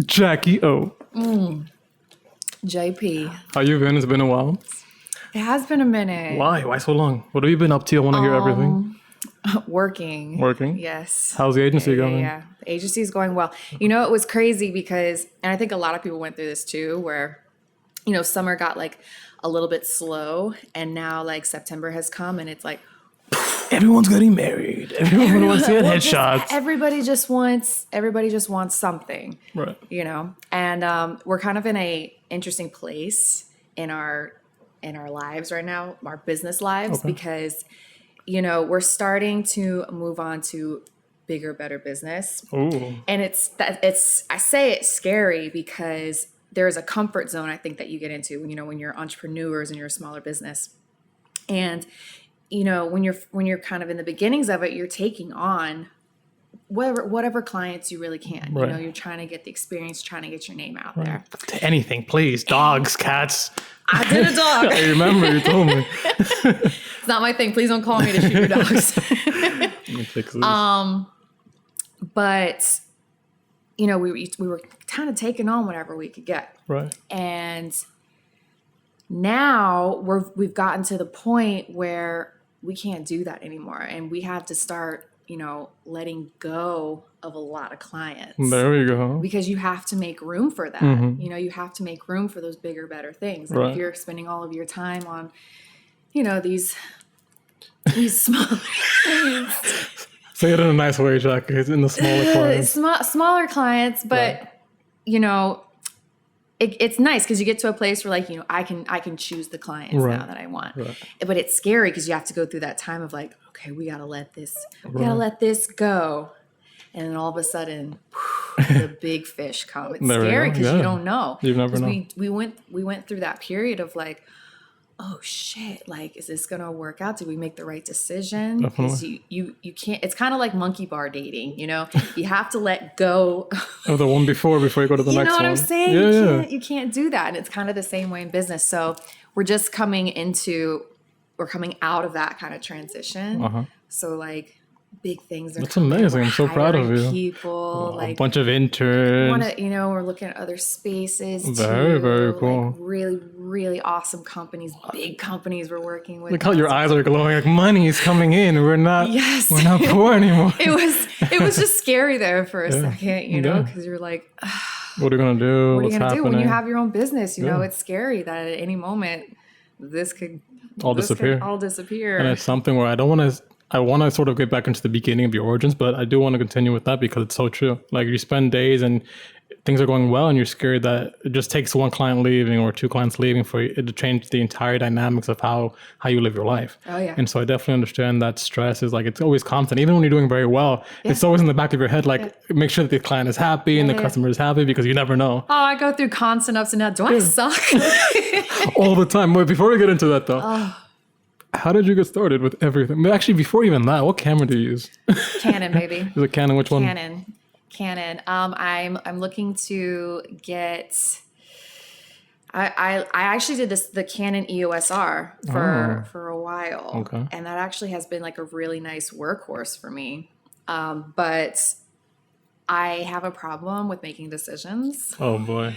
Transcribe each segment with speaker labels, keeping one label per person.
Speaker 1: Jaquie Ohh.
Speaker 2: JP.
Speaker 1: How you been? It's been a while.
Speaker 2: It has been a minute.
Speaker 1: Why? Why so long? What have you been up to? I want to hear everything.
Speaker 2: Working.
Speaker 1: Working?
Speaker 2: Yes.
Speaker 1: How's the agency going?
Speaker 2: Yeah. The agency is going well. You know, it was crazy because, and I think a lot of people went through this too, where, you know, summer got like a little bit slow and now like September has come and it's like,
Speaker 1: Everyone's getting married. Everyone wants to get
Speaker 2: well,
Speaker 1: headshots.
Speaker 2: everybody just wants something.
Speaker 1: Right.
Speaker 2: You know, and we're kind of in a interesting place in our lives right now, our business lives, because, you know, we're starting to move on to bigger, better business.
Speaker 1: Ooh.
Speaker 2: And I say it's scary because there's a comfort zone I think that you get into, you know, when you're entrepreneurs and you're a smaller business. And, you know, when you're kind of in the beginnings of it, you're taking on whatever clients you really can.
Speaker 1: Right.
Speaker 2: You know, you're trying to get the experience, trying to get your name out there.
Speaker 1: Anything, please. Dogs, cats.
Speaker 2: I did a dog.
Speaker 1: I remember you told me.
Speaker 2: It's not my thing. Please don't call me to shoot your dogs. But, you know, we were kind of taking on whatever we could get.
Speaker 1: Right.
Speaker 2: And now we've gotten to the point where we can't do that anymore. And we have to start, you know, letting go of a lot of clients.
Speaker 1: There we go.
Speaker 2: Because you have to make room for that.
Speaker 1: Mm-hmm.
Speaker 2: You know, you have to make room for those bigger, better things. And
Speaker 1: Right.
Speaker 2: if you're spending all of your time on, you know, these small
Speaker 1: Say it in a nice way, Jaquie. It's in the smaller clients.
Speaker 2: smaller clients, but
Speaker 1: Right.
Speaker 2: you know, it's nice because you get to a place where, like, you know, I can choose the clients
Speaker 1: Right.
Speaker 2: now that I want.
Speaker 1: Right.
Speaker 2: But it's scary because you have to go through that time of like, okay, we gotta let this go, and then all of a sudden, the big fish come. It's
Speaker 1: There we
Speaker 2: scary
Speaker 1: go.
Speaker 2: because
Speaker 1: Yeah.
Speaker 2: you don't know.
Speaker 1: You never
Speaker 2: 'Cause
Speaker 1: know.
Speaker 2: We went through that period of like, oh shit, like, is this gonna work out? Did we make the right decision? Because you can't, it's kind of like monkey bar dating, you know? You have to let go.
Speaker 1: Oh, the one before you go to the next one.
Speaker 2: You know what I'm saying?
Speaker 1: Yeah,
Speaker 2: You can't do that. And it's kind of the same way in business. So we're just coming out of that kind of transition.
Speaker 1: Uh-huh.
Speaker 2: So like big things are
Speaker 1: That's
Speaker 2: coming.
Speaker 1: amazing.
Speaker 2: We're
Speaker 1: I'm so proud of
Speaker 2: hiring
Speaker 1: you.
Speaker 2: people,
Speaker 1: A
Speaker 2: like,
Speaker 1: bunch of interns.
Speaker 2: we're looking at other spaces too.
Speaker 1: Very, very cool.
Speaker 2: Like really, really awesome companies, big companies we're working with.
Speaker 1: Look how your eyes are glowing. Like, money's coming in. We're not poor anymore.
Speaker 2: It was just scary there for a second, you know,
Speaker 1: Yeah.
Speaker 2: because you're like,
Speaker 1: What are you going to do?
Speaker 2: what are you
Speaker 1: What's
Speaker 2: going to do
Speaker 1: happening?
Speaker 2: when you have your own business? You know,
Speaker 1: Yeah.
Speaker 2: it's scary that at any moment this could
Speaker 1: All disappear.
Speaker 2: all disappear.
Speaker 1: And it's something where I want to sort of get back into the beginning of your origins, but I do want to continue with that because it's so true. Like, you spend days and things are going well and you're scared that it just takes one client leaving or two clients leaving for it to change the entire dynamics of how you live your life.
Speaker 2: Oh, yeah.
Speaker 1: And so I definitely understand that stress is like, it's always constant. Even when you're doing very well, it's always in the back of your head, like, make sure that the client is happy and the customer is happy, because you never know.
Speaker 2: Oh, I go through constant ups and downs. Do I suck?
Speaker 1: All the time. But before we get into that though, how did you get started with everything? Actually, before even that, what camera do you use?
Speaker 2: Canon, baby.
Speaker 1: Is it Canon? Which one?
Speaker 2: Canon. I'm looking to get. I actually did the Canon EOS R for a while,
Speaker 1: Okay.
Speaker 2: and that actually has been like a really nice workhorse for me. But I have a problem with making decisions.
Speaker 1: Oh boy.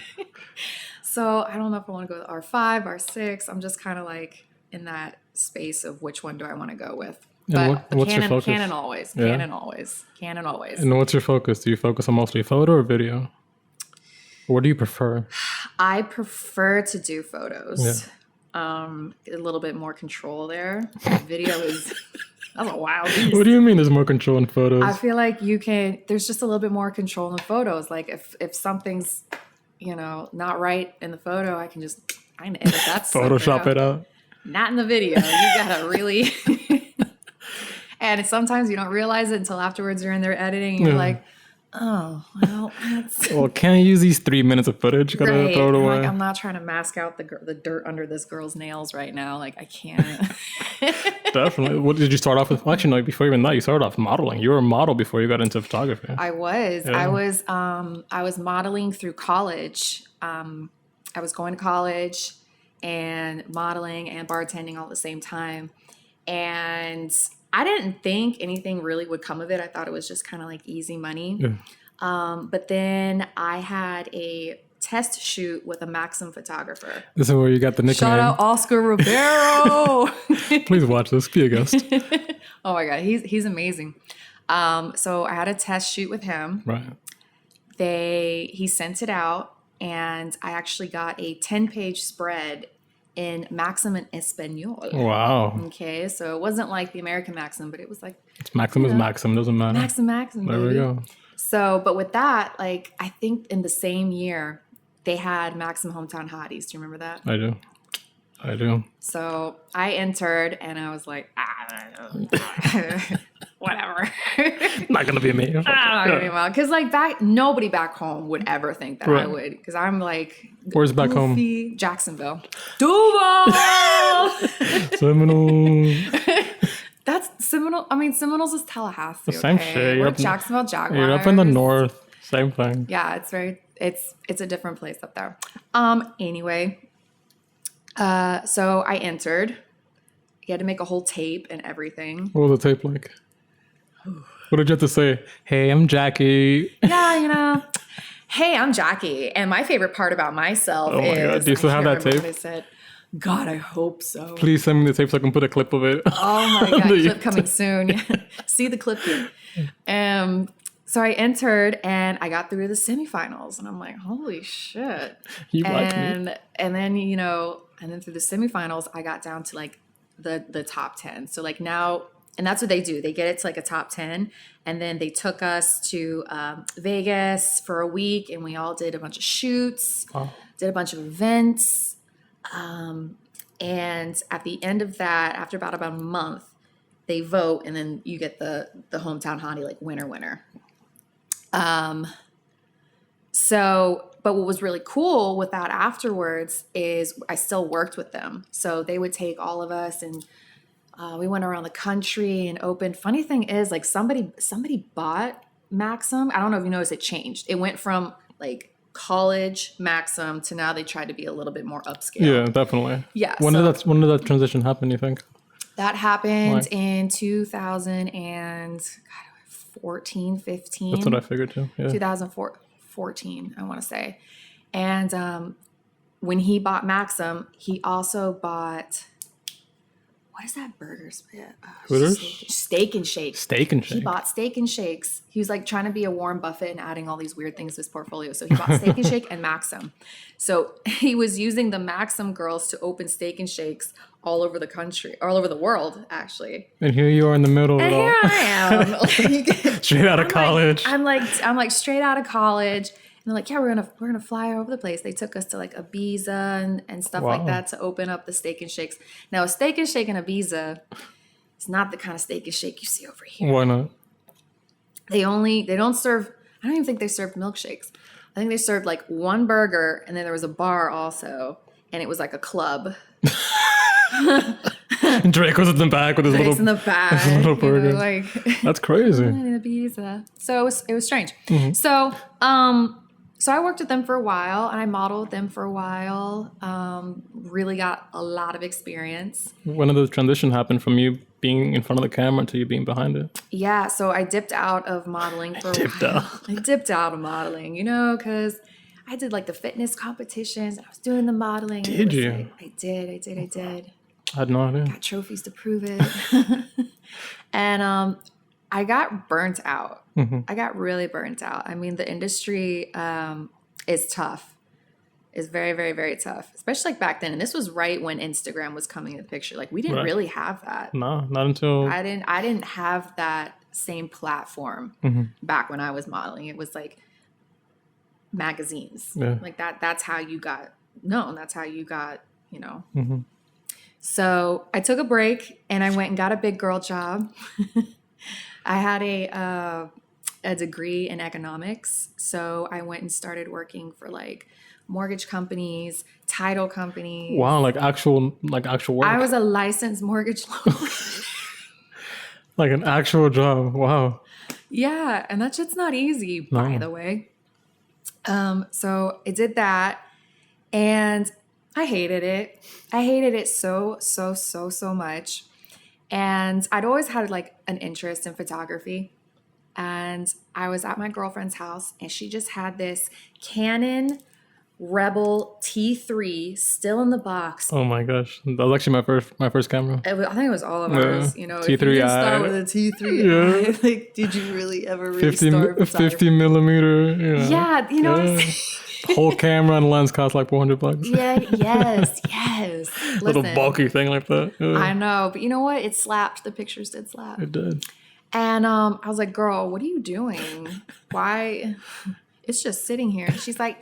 Speaker 2: So I don't know if I want to go with R5, R6. I'm just kind of like in that space of which one do I want to go with.
Speaker 1: And
Speaker 2: But
Speaker 1: what's your
Speaker 2: Canon,
Speaker 1: focus?
Speaker 2: Canon always,
Speaker 1: Yeah.
Speaker 2: Canon always.
Speaker 1: And what's your focus? Do you focus on mostly photo or video? What do you prefer?
Speaker 2: I prefer to do photos. A little bit more control there. Video is that's a wild beast.
Speaker 1: What do you mean there's more control in photos?
Speaker 2: I feel like there's just a little bit more control in photos. Like if something's, you know, not right in the photo, I can edit that
Speaker 1: Photoshop it out.
Speaker 2: Not in the video. You gotta really and sometimes you don't realize it until afterwards you're in there editing and you're like, oh, well, that's
Speaker 1: Well, can't use these 3 minutes of footage. Gotta
Speaker 2: right.
Speaker 1: throw it away.
Speaker 2: Like, I'm not trying to mask out the dirt under this girl's nails right now. Like, I can't.
Speaker 1: Definitely. What did you start off with? Well, actually, no, before even that, you started off modeling. You were a model before you got into photography.
Speaker 2: I was.
Speaker 1: Yeah.
Speaker 2: I was modeling through college. I was going to college and modeling and bartending all at the same time. And I didn't think anything really would come of it. I thought it was just kind of like easy money.
Speaker 1: Yeah.
Speaker 2: But then I had a test shoot with a Maxim photographer.
Speaker 1: This is where you got the nickname.
Speaker 2: Shout out Oscar Ribeiro.
Speaker 1: Please watch this. Be a guest.
Speaker 2: Oh my God, he's amazing. So I had a test shoot with him.
Speaker 1: Right.
Speaker 2: He sent it out, and I actually got a 10-page spread in Maxim and Espanol.
Speaker 1: Wow.
Speaker 2: Okay, so it wasn't like the American Maxim, but it was like
Speaker 1: It's Maxim is Maxim. Doesn't matter.
Speaker 2: Maxim.
Speaker 1: There we
Speaker 2: baby.
Speaker 1: go.
Speaker 2: So, but with that, like I think in the same year they had Maxim Hometown Hotties. Do you remember that?
Speaker 1: I do.
Speaker 2: So I entered, and I was like, whatever.
Speaker 1: Not gonna be me.
Speaker 2: Because like nobody back home would ever think that I would. Because I'm like,
Speaker 1: Where's back home?
Speaker 2: Jacksonville, Duval.
Speaker 1: Seminole.
Speaker 2: That's Seminole. I mean, Seminoles is Tallahassee.
Speaker 1: The same
Speaker 2: okay?
Speaker 1: shit.
Speaker 2: We're Jacksonville Jaguars.
Speaker 1: You're up in the north. Same thing.
Speaker 2: Yeah, it's a different place up there. Anyway, so I entered. You had to make a whole tape and everything.
Speaker 1: What was the tape like? What did you have to say? Hey, I'm Jaquie.
Speaker 2: Yeah, hey, I'm Jaquie, and my favorite part about myself is.
Speaker 1: God. Do you still have that tape?
Speaker 2: What I said. God, I hope so.
Speaker 1: Please send me the tape so I can put a clip of it.
Speaker 2: Oh my God, clip coming soon. See the clip here. So I entered and I got through the semifinals, and I'm like, holy shit.
Speaker 1: You like me.
Speaker 2: And then, and then through the semifinals, I got down to like the top 10. So like now, and that's what they do. They get it to like a top 10. And then they took us to Vegas for a week, and we all did a bunch of shoots, did a bunch of events. And at the end of that, after about a month, they vote, and then you get the hometown hottie, like winner. So, but what was really cool with that afterwards is I still worked with them. So they would take all of us, and we went around the country and opened. Funny thing is, like somebody bought Maxim. I don't know if you noticed, it changed. It went from like college Maxim to now they try to be a little bit more upscale.
Speaker 1: Yeah, definitely.
Speaker 2: Yeah.
Speaker 1: When did that transition happen, you think?
Speaker 2: That happened in 2014, 15.
Speaker 1: That's what I figured too. Yeah.
Speaker 2: 2014, I want to say. And when he bought Maxim, he also bought, what is that burger?
Speaker 1: Hooters?
Speaker 2: Steak and Shake.
Speaker 1: Steak and Shake.
Speaker 2: He bought Steak and Shakes. He was like trying to be a Warren Buffett and adding all these weird things to his portfolio. So he bought Steak and Shake and Maxim. So he was using the Maxim girls to open Steak and Shakes all over the country, all over the world, actually.
Speaker 1: And here you are in the middle of it all.
Speaker 2: Here I am.
Speaker 1: Straight out of college.
Speaker 2: I'm like straight out of college. And they're like, yeah, we're gonna fly over the place. They took us to like Ibiza and stuff like that to open up the Steak and Shakes. Now, a Steak and Shake in Ibiza is not the kind of Steak and Shake you see over here.
Speaker 1: Why not?
Speaker 2: They don't serve, I don't even think they served milkshakes. I think they served like one burger, and then there was a bar also, and it was like a club.
Speaker 1: And Drake was in the back with his
Speaker 2: Drake's
Speaker 1: little,
Speaker 2: in the back,
Speaker 1: his little burger.
Speaker 2: like
Speaker 1: That's crazy.
Speaker 2: in Ibiza. So it was strange.
Speaker 1: Mm-hmm.
Speaker 2: So I worked with them for a while, and I modeled with them for a while. Really got a lot of experience.
Speaker 1: When did the transition happen from you being in front of the camera to you being behind it?
Speaker 2: Yeah, so I dipped out of modeling for a while. I dipped out of modeling, because I did like the fitness competitions. I was doing the modeling.
Speaker 1: Did you?
Speaker 2: Like, I did.
Speaker 1: I had no idea.
Speaker 2: Got trophies to prove it. And I got burnt out.
Speaker 1: Mm-hmm.
Speaker 2: I got really burnt out. I mean, the industry is tough. It's very, very, very tough, especially like back then. And this was right when Instagram was coming in the picture. Like we didn't really have that.
Speaker 1: No, not until
Speaker 2: I didn't have that same platform back when I was modeling. It was like magazines.
Speaker 1: Yeah.
Speaker 2: Like that's how you got known. That's how you got,
Speaker 1: Mm-hmm.
Speaker 2: So I took a break and I went and got a big girl job. I had a degree in economics. So I went and started working for like mortgage companies, title companies.
Speaker 1: Wow, like actual work.
Speaker 2: I was a licensed mortgage lawyer.
Speaker 1: Like an actual job. Wow.
Speaker 2: Yeah, and that shit's not easy, by the way. So I did that, and I hated it. I hated it so much. And I'd always had like an interest in photography. and I was at my girlfriend's house, and she just had this Canon Rebel T3 still in the box.
Speaker 1: Oh my gosh, that was actually my first camera.
Speaker 2: I think it was all of ours. You know, if you
Speaker 1: T3i.
Speaker 2: didn't start with a T3i, like, did you really ever really start with
Speaker 1: 50 millimeter? You know.
Speaker 2: Yeah, you know.
Speaker 1: Yeah. Whole camera and lens cost like $400.
Speaker 2: Yeah, yes.
Speaker 1: Little
Speaker 2: Listen,
Speaker 1: bulky thing like that. Yeah.
Speaker 2: I know, but you know what? It slapped. The pictures did slap.
Speaker 1: It did.
Speaker 2: And I was like, girl, what are you doing? Why? It's just sitting here. And she's like,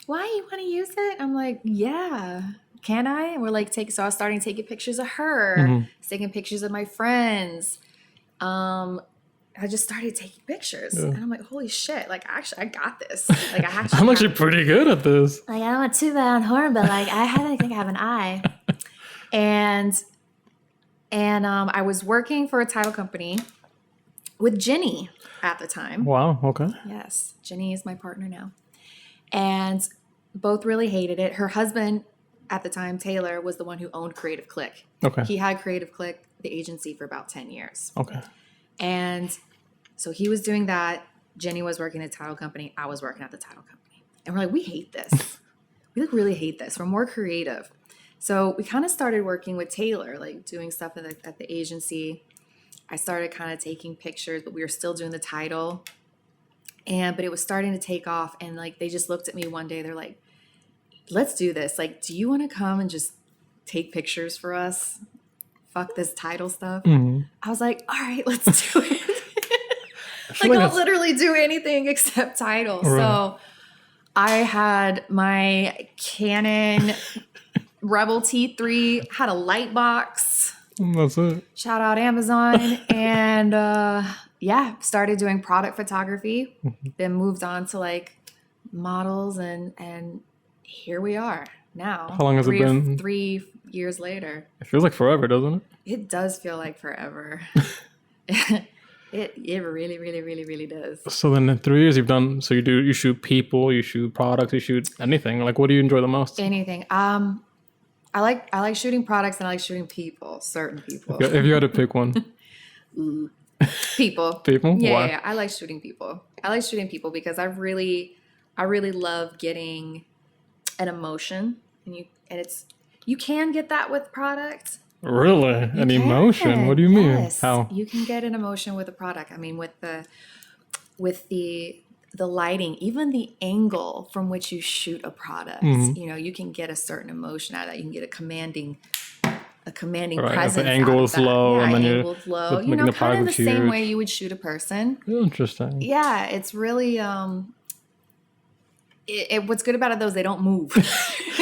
Speaker 2: why you want to use it? I'm like, yeah, can I? And we're like, so I was starting taking pictures of her, taking pictures of my friends. I just started taking pictures, and I'm like, holy shit! Like, actually, I got this. Like,
Speaker 1: I'm actually pretty good at this.
Speaker 2: Like, I don't want to on horn, but like, I think I have an eye. And I was working for a title company with Jenny at the time.
Speaker 1: Wow. Okay.
Speaker 2: Yes, Jenny is my partner now, and both really hated it. Her husband at the time, Taylor, was the one who owned Creative Click.
Speaker 1: Okay.
Speaker 2: He had Creative Click, the agency, for about 10 years.
Speaker 1: Okay.
Speaker 2: And so he was doing that. Jenny was working at the title company. I was working at the title company. And we're like, we hate this. We like really hate this. We're more creative. So we kind of started working with Taylor, like doing stuff at the agency. I started kind of taking pictures, but we were still doing the title. But it was starting to take off. And like, they just looked at me one day. They're like, let's do this. Like, do you want to come and just take pictures for us? Fuck this title stuff. I was like, all right, let's do it. Like, I'll literally do anything except title. Right. So I had my Canon Rebel T3, had a light box.
Speaker 1: That's it.
Speaker 2: Shout out Amazon. And started doing product photography. Then moved on to like models, and here we are now.
Speaker 1: How long has it been?
Speaker 2: 3 years later.
Speaker 1: It feels like forever, doesn't it?
Speaker 2: It does feel like forever. It really, really, really, really does.
Speaker 1: So then in 3 years you shoot people, you shoot products, you shoot anything. Like, what do you enjoy the most?
Speaker 2: Anything. I like shooting products, and I like shooting people, certain people.
Speaker 1: If you had to pick one.
Speaker 2: People.
Speaker 1: People?
Speaker 2: Yeah,
Speaker 1: Why?
Speaker 2: yeah, I like shooting people. I like shooting people because I really love getting an emotion, and you can get that with products.
Speaker 1: Really? An emotion? What do you mean?
Speaker 2: Yes.
Speaker 1: How?
Speaker 2: You can get an emotion with a product. I mean, with the lighting, even the angle from which you shoot a product, you can get a certain emotion out of that. You can get a commanding presence.
Speaker 1: The angle is low, and then you're
Speaker 2: low. Kind of in the same way you would shoot a person.
Speaker 1: Interesting.
Speaker 2: Yeah, it's really what's good about it though is they don't move.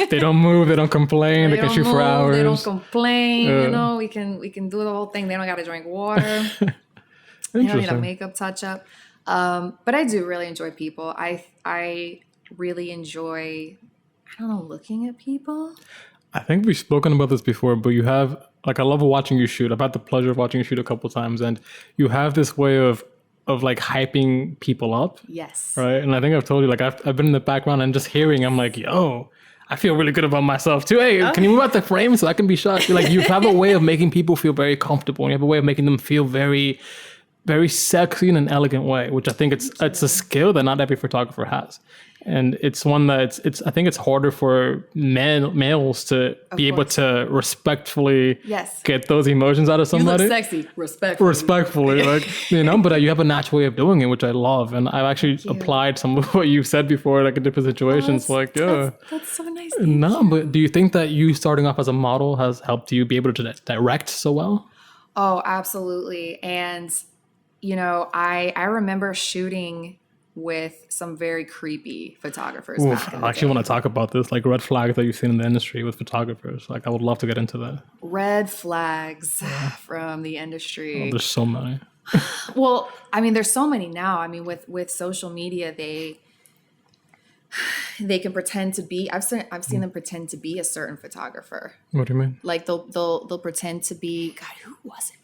Speaker 1: They don't move. They don't complain. They can shoot for hours.
Speaker 2: They don't complain. We can do the whole thing. They don't got to drink water. They don't need a makeup touch up. But I do really enjoy people. I really enjoy, looking at people.
Speaker 1: I think we've spoken about this before, but you have, like, I love watching you shoot. I've had the pleasure of watching you shoot a couple times, and you have this way of like hyping people up.
Speaker 2: Yes.
Speaker 1: Right. And I think I've told you, like, I've been in the background and just hearing, I'm like, yo, I feel really good about myself too. Hey, can you move out the frame so I can be shot? Like, you have a way of making people feel very comfortable, and you have a way of making them feel very, very sexy in an elegant way, which I think it's a skill that not every photographer has. And it's one that I think it's harder for males to be able to respectfully get those emotions out of somebody.
Speaker 2: You look sexy,
Speaker 1: respectfully, like, but you have a natural way of doing it, which I love. And I've actually applied some of what you've said before, like in different situations.
Speaker 2: That's so nice.
Speaker 1: No, but do you think that you starting off as a model has helped you be able to direct so well?
Speaker 2: Oh, absolutely. And, I remember shooting with some very creepy photographers.
Speaker 1: I actually want to talk about this, like red flags that you've seen in the industry with photographers. Like, I would love to get into that.
Speaker 2: Red flags from the industry.
Speaker 1: Oh, there's so many.
Speaker 2: Well, I mean, there's so many now. I mean, with social media, they can pretend to be. I've seen them pretend to be a certain photographer.
Speaker 1: What do you mean?
Speaker 2: Like they'll pretend to be. God, who was it back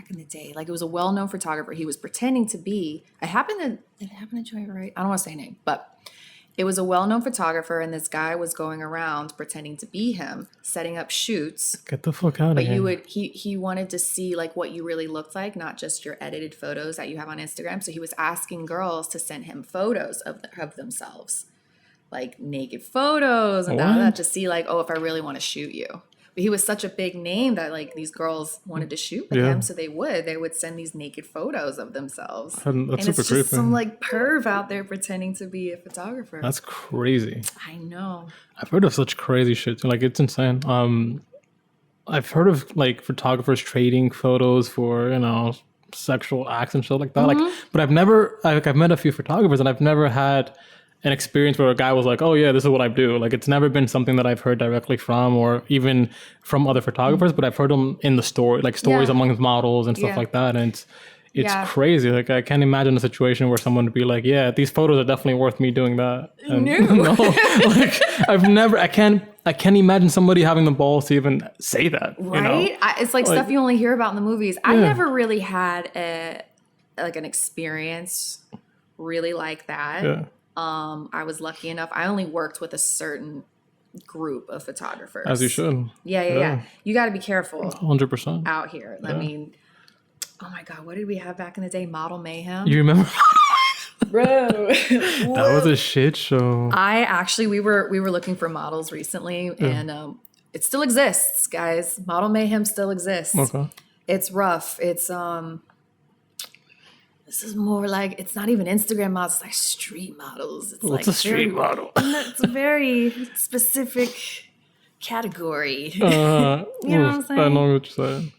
Speaker 2: in the day? Like, it was a well-known photographer. He was pretending to be. Did it happen to Joy, right? I don't want to say a name, but It was a well-known photographer, and this guy was going around pretending to be him, setting up shoots.
Speaker 1: Get the fuck out of
Speaker 2: But
Speaker 1: here.
Speaker 2: he wanted to see like what you really looked like, not just your edited photos that you have on Instagram. So he was asking girls to send him photos of themselves, like naked photos and that to see like, oh, if I really want to shoot you. But he was such a big name that like these girls wanted to shoot with him, so they would send these naked photos of themselves.
Speaker 1: That's
Speaker 2: and
Speaker 1: super
Speaker 2: it's
Speaker 1: creepy.
Speaker 2: just some like perv out there pretending to be a photographer.
Speaker 1: That's crazy.
Speaker 2: I know.
Speaker 1: I've heard of such crazy shit too. Like, it's insane. I've heard of like photographers trading photos for, you know, sexual acts and shit like that. Like, but I've met a few photographers, and I've never had an experience where a guy was like, oh yeah, this is what I do. Like, it's never been something that I've heard directly from, or even from other photographers, but I've heard them in the story, like stories amongst models and stuff like that. And it's crazy. Like, I can't imagine a situation where someone would be like, yeah, these photos are definitely worth me doing that. And no, like, I can't imagine somebody having the balls to even say that.
Speaker 2: Right?
Speaker 1: You know?
Speaker 2: It's like stuff you only hear about in the movies. I never really had an experience really like that.
Speaker 1: Yeah.
Speaker 2: I was lucky enough. I only worked with a certain group of photographers.
Speaker 1: As you should.
Speaker 2: Yeah. You got to be careful
Speaker 1: 100%
Speaker 2: out here. I mean, oh my God, what did we have back in the day? Model Mayhem.
Speaker 1: You remember?
Speaker 2: Bro.
Speaker 1: That was a shit show.
Speaker 2: We were looking for models recently, and it still exists, guys. Model Mayhem still exists.
Speaker 1: Okay.
Speaker 2: It's rough. It's this is more like, it's not even Instagram models, it's like street models. It's
Speaker 1: What's a street model?
Speaker 2: It's a very specific category. You know what I'm saying?
Speaker 1: I know what you're saying.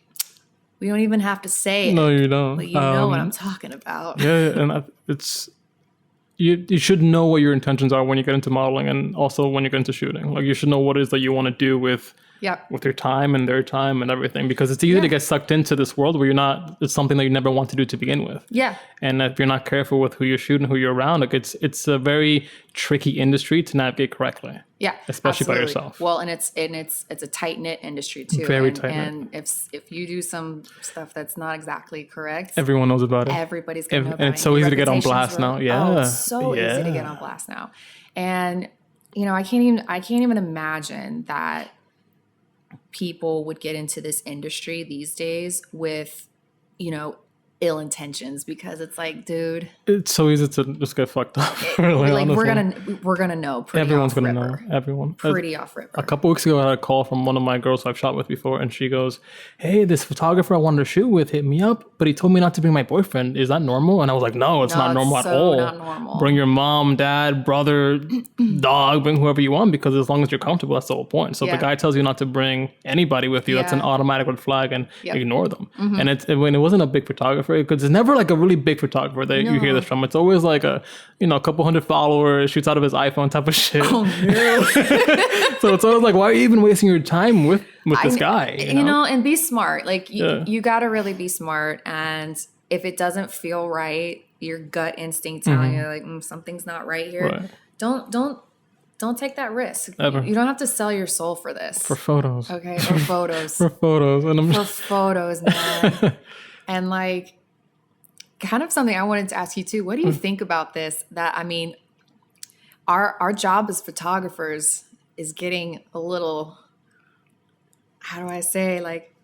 Speaker 2: We don't even have to say it.
Speaker 1: No, you don't.
Speaker 2: But you know what I'm talking about.
Speaker 1: Yeah, and it's you should know what your intentions are when you get into modeling, and also when you get into shooting. Like, you should know what it is that you want to do with your time and their time and everything, because it's easy to get sucked into this world where it's something that you never want to do to begin with.
Speaker 2: Yeah.
Speaker 1: And if you're not careful with who you're shooting, who you're around, like, it's a very tricky industry to navigate correctly.
Speaker 2: Yeah.
Speaker 1: Especially by yourself.
Speaker 2: Well, and it's a tight-knit industry too.
Speaker 1: Very tight-knit.
Speaker 2: And if you do some stuff that's not exactly correct,
Speaker 1: everyone knows about it.
Speaker 2: Everybody's gonna know about it.
Speaker 1: And it's so easy to get on blast now. Yeah.
Speaker 2: Oh, it's so easy to get on blast now. And you know, I can't even imagine that people would get into this industry these days with, you know, ill intentions, because it's like, dude,
Speaker 1: it's so easy to just get fucked up. Really,
Speaker 2: like,
Speaker 1: honestly.
Speaker 2: we're gonna know pretty
Speaker 1: Everyone's
Speaker 2: off
Speaker 1: gonna
Speaker 2: ripper.
Speaker 1: know. Everyone.
Speaker 2: Pretty off ripper.
Speaker 1: A couple weeks ago, I had a call from one of my girls I've shot with before, and she goes, "Hey, this photographer I wanted to shoot with hit me up, but he told me not to bring my boyfriend. Is that normal?" And I was like, "No, it's not normal at all.
Speaker 2: Not normal.
Speaker 1: Bring your mom, dad, brother, dog, bring whoever you want, because as long as you're comfortable, that's the whole point." So if the guy tells you not to bring anybody with you, that's an automatic red flag, and ignore them. And when it wasn't a big photographer, because it's never like a really big photographer that you hear this from. It's always like a couple hundred followers, shoots out of his iPhone type of shit. Oh, no. So it's always like, why are you even wasting your time with this guy? You know,
Speaker 2: and be smart. Like, you got to really be smart. And if it doesn't feel right, your gut instinct telling you like something's not right here.
Speaker 1: Right.
Speaker 2: Don't take that risk.
Speaker 1: Ever.
Speaker 2: You don't have to sell your soul for this.
Speaker 1: For photos.
Speaker 2: Okay, for photos.
Speaker 1: For photos. And
Speaker 2: for photos, man. And like, kind of something I wanted to ask you too. What do you think about this? That, I mean, our job as photographers is getting a little, how do I say, like,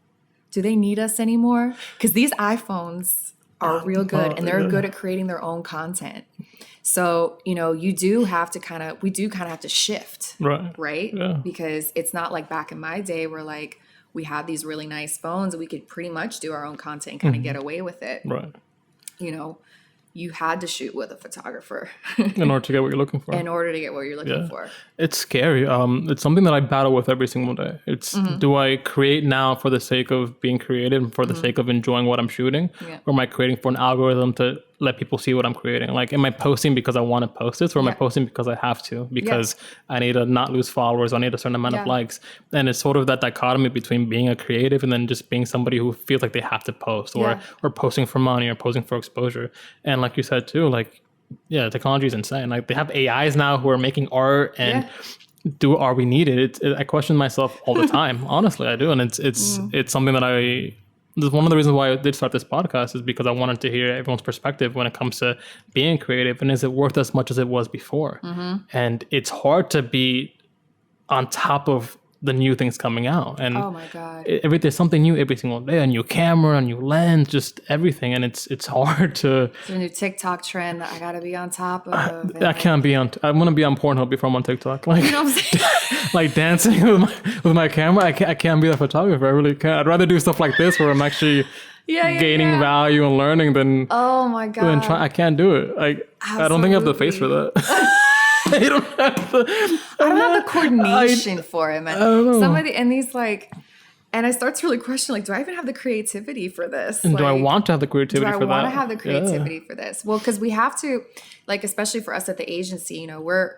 Speaker 2: do they need us anymore? Because these iPhones are real good, and they're good at creating their own content. So, you know, we do kind of have to shift, right?
Speaker 1: Yeah.
Speaker 2: Because it's not like back in my day where like we had these really nice phones and we could pretty much do our own content and kind of get away with it.
Speaker 1: Right.
Speaker 2: You know, you had to shoot with a photographer
Speaker 1: in order to get what you're looking for.
Speaker 2: For.
Speaker 1: It's scary. It's something that I battle with every single day. It's, do I create now for the sake of being creative and for the sake of enjoying what I'm shooting?
Speaker 2: Yeah.
Speaker 1: Or am I creating for an algorithm to let people see what I'm creating? Like, am I posting because I want to post this, or am I posting because I have to? Because I need to not lose followers. I need a certain amount of likes. And it's sort of that dichotomy between being a creative and then just being somebody who feels like they have to post, or posting for money, or posting for exposure. And like you said too, like, technology is insane. Like, they have AIs now who are making art, and are we needed? I question myself all the time. Honestly, I do. And it's something that one of the reasons why I did start this podcast is because I wanted to hear everyone's perspective when it comes to being creative, and is it worth as much as it was before? And it's hard to be on top of the new things coming out, and
Speaker 2: Oh my God.
Speaker 1: there's something new every single day, a new camera, a new lens, just everything, and it's hard to.
Speaker 2: It's a new TikTok trend that I gotta be on top of.
Speaker 1: I can't be on. I want to be on Pornhub before I'm on TikTok. Like,
Speaker 2: You know what I'm saying?
Speaker 1: like dancing with my camera. I can't be a photographer. I really can't. I'd rather do stuff like this where I'm actually gaining value and learning than.
Speaker 2: Oh my God.
Speaker 1: Than try. I can't do it. I don't think I have the face for that. I don't have the
Speaker 2: coordination for it, man.
Speaker 1: I don't know.
Speaker 2: Somebody and these like, and I start to really question, like, do I even have the creativity for this?
Speaker 1: And
Speaker 2: like,
Speaker 1: do I want to have the creativity for that?
Speaker 2: Do I want to have the creativity for this? Well, because we have to, like, especially for us at the agency, you know, we're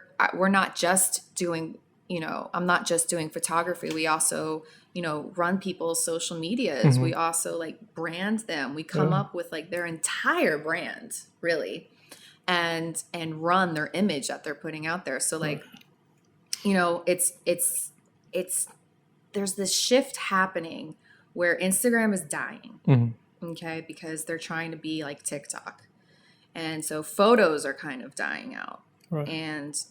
Speaker 2: not just doing, you know, I'm not just doing photography. We also, you know, run people's social medias. We also like brand them. We come up with like their entire brand, really. And run their image that they're putting out there. So like, you know, it's there's this shift happening where Instagram is dying. Okay, because they're trying to be like TikTok. And so photos are kind of dying out.
Speaker 1: Right.
Speaker 2: And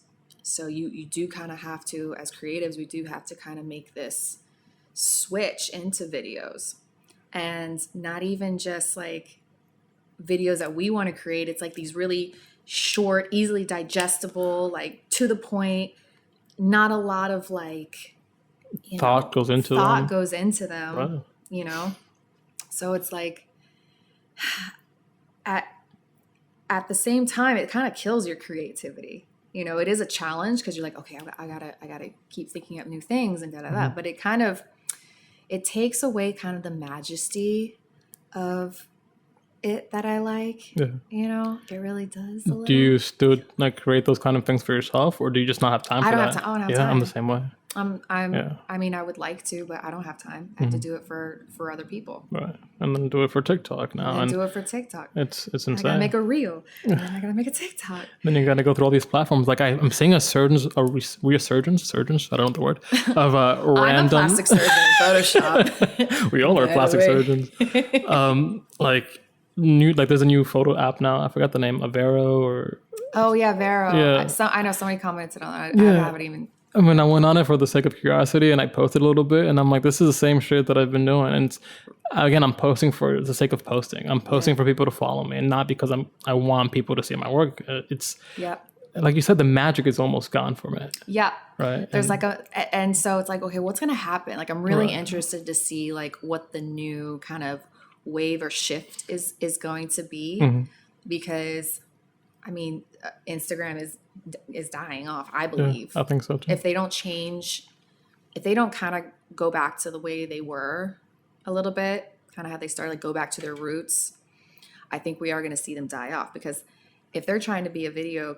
Speaker 2: so you do kind of have to, as creatives, we do have to kind of make this switch into videos, and not even just like videos that we want to create. It's like these really short, easily digestible, like to the point, not a lot of like
Speaker 1: thought goes into
Speaker 2: them.
Speaker 1: Right.
Speaker 2: You know, so it's like at the same time, it kind of kills your creativity. You know, it is a challenge because you're like, okay, I gotta keep thinking up new things and but it takes away kind of the majesty of it that I like. You know, it really does.
Speaker 1: Do you still like create those kind of things for yourself, or do you just not have time for that?
Speaker 2: I don't have time.
Speaker 1: Yeah, I'm the same way.
Speaker 2: I mean, I would like to, but I don't have time. I have to do it for other people.
Speaker 1: Right. And then do it for TikTok now.
Speaker 2: And do it for TikTok.
Speaker 1: It's insane.
Speaker 2: I gotta make a reel, and then I gotta make a TikTok.
Speaker 1: Then you gotta go through all these platforms. Like I'm seeing resurgence, I don't know the word, of random.
Speaker 2: I'm a plastic surgeon in Photoshop.
Speaker 1: We all are plastic surgeons. There's a new photo app now. I forgot the name, Vero or.
Speaker 2: Oh yeah, Vero.
Speaker 1: Yeah.
Speaker 2: I know somebody commented on that. I haven't even.
Speaker 1: I mean, I went on it for the sake of curiosity, and I posted a little bit, and I'm like, this is the same shit that I've been doing. And again, I'm posting for the sake of posting. I'm posting for people to follow me, and not because I want people to see my work. It's like you said, the magic is almost gone from it. Yeah. Right.
Speaker 2: There's and so it's like, okay, what's gonna happen? Like, I'm really interested to see like what the new kind of wave or shift is going to be, because I mean, Instagram is dying off, I believe.
Speaker 1: I think so too.
Speaker 2: If they don't change, if they don't kind of go back to the way they were a little bit, kind of how they started, like go back to their roots, I think we are going to see them die off. Because if they're trying to be a video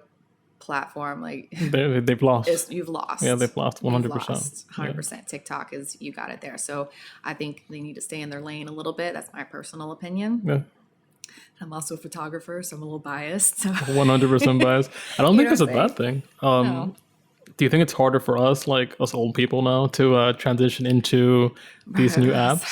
Speaker 2: platform, like
Speaker 1: they've lost.
Speaker 2: You've lost.
Speaker 1: Yeah, they've lost 100%.
Speaker 2: 100%. TikTok is, you got it there. So I think they need to stay in their lane a little bit. That's my personal opinion. Yeah. I'm also a photographer, so I'm a little biased. So.
Speaker 1: 100% biased. I don't think it's a bad thing.
Speaker 2: No.
Speaker 1: Do you think it's harder for us, like us old people now, to transition into these new apps?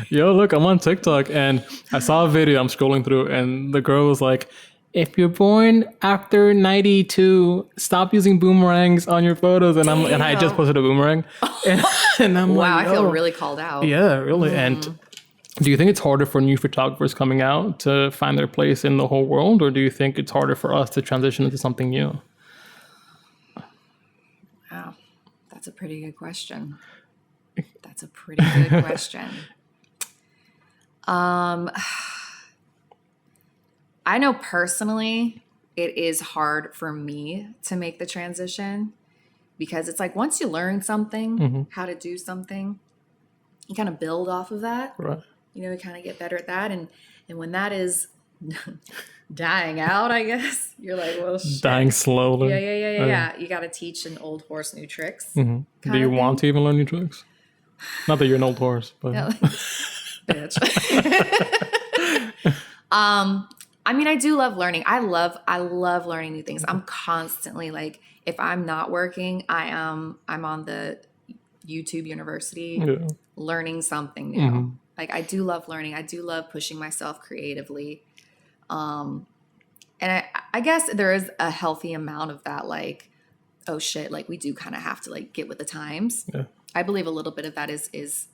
Speaker 1: Yo, look, I'm on TikTok, and I saw a video I'm scrolling through, and the girl was like, if you're born after 92, stop using boomerangs on your photos. And I just posted a boomerang. And I'm
Speaker 2: wow,
Speaker 1: like,
Speaker 2: I feel really called out.
Speaker 1: Yeah, really. And do you think it's harder for new photographers coming out to find their place in the whole world? Or do you think it's harder for us to transition into something new?
Speaker 2: Wow, that's a pretty good question. That's a pretty good question. I know personally, it is hard for me to make the transition, because it's like once you learn something, how to do something, you kind of build off of that.
Speaker 1: Right.
Speaker 2: You know, you kind of get better at that. And when that is dying out, I guess, you're like, well, shit.
Speaker 1: Dying slowly.
Speaker 2: Yeah. You got to teach an old horse new tricks.
Speaker 1: Do you want to even learn new tricks? Not that you're an old horse, but.
Speaker 2: Yeah, bitch. I mean, I do love learning. I love learning new things. I'm constantly like, if I'm not working, I'm on the YouTube University learning something new. Like I do love learning. I do love pushing myself creatively. And I guess there is a healthy amount of that, like, oh shit, like we do kind of have to like get with the times.
Speaker 1: Yeah.
Speaker 2: I believe a little bit of that is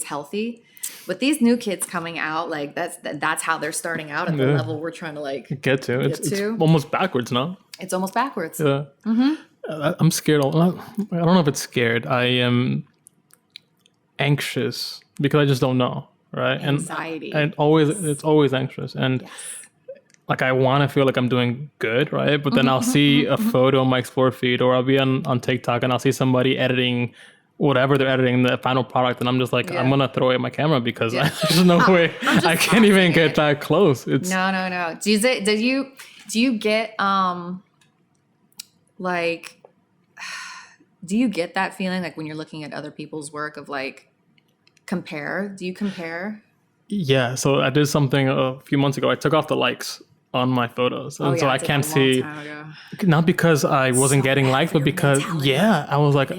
Speaker 2: healthy. But these new kids coming out, like that's how they're starting out at the level we're trying to like
Speaker 1: Get to. It's almost backwards now.
Speaker 2: It's almost backwards.
Speaker 1: Yeah. I'm scared. I don't know if it's scared. I am anxious because I just don't know, right?
Speaker 2: Anxiety.
Speaker 1: And it's always anxious. And like I want to feel like I'm doing good, right? But then I'll see a photo on my Explore feed, or I'll be on TikTok and I'll see somebody editing whatever they're editing, the final product, and I'm just like, I'm gonna throw away my camera because there's no way I can't even get that close. It's
Speaker 2: no. Do you get like, do you get that feeling like when you're looking at other people's work of like compare? Do you compare?
Speaker 1: Yeah. So I did something a few months ago. I took off the likes on my photos, and so I can't see. Not because I wasn't getting likes, but because I was like.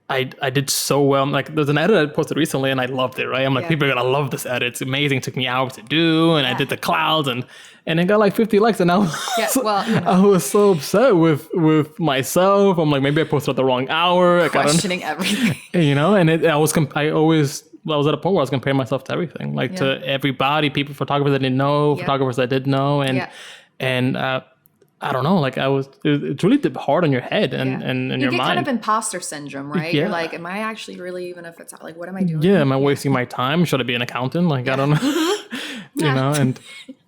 Speaker 1: I did so well. Like there's an edit I posted recently and I loved it, right? I'm like, people are gonna love this edit. It's amazing. It took me hours to do, and I did the clouds and it got like 50 likes, and I was I was so upset with myself. I'm like, maybe I posted at the wrong hour.
Speaker 2: Questioning everything.
Speaker 1: And I was at a point where I was comparing myself to everything, like to everybody, photographers I didn't know, photographers I did know, and I don't know, like it's really hard on your head and your mind. You get kind
Speaker 2: of imposter syndrome, right? You're like, am I actually really, even if it's like, what am I doing?
Speaker 1: Yeah, am I wasting my time? Should I be an accountant? Like, I don't know. And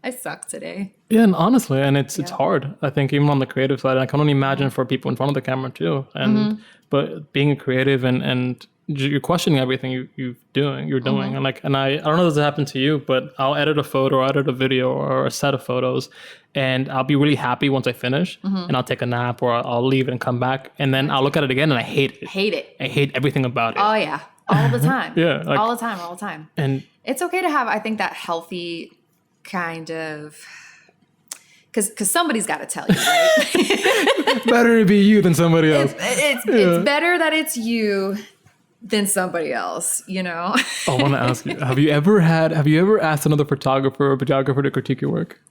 Speaker 2: I suck today.
Speaker 1: Yeah, and honestly, and it's hard. I think even on the creative side, I can only imagine for people in front of the camera too. And but being a creative and you're questioning everything you're doing, and like, and I don't know if this happened to you, but I'll edit a photo, or edit a video, or a set of photos, and I'll be really happy once I finish, and I'll take a nap, or I'll leave and come back, and then I'll look at it again, and I hate it. I hate everything about it.
Speaker 2: Oh yeah, all the time.
Speaker 1: Like,
Speaker 2: all the time. And it's okay to have, I think, that healthy kind of. Because somebody's got to tell you, right?
Speaker 1: Better to be you than somebody else.
Speaker 2: It's better that it's you than somebody else, I
Speaker 1: want to ask you, have you ever asked another photographer or videographer to critique your work?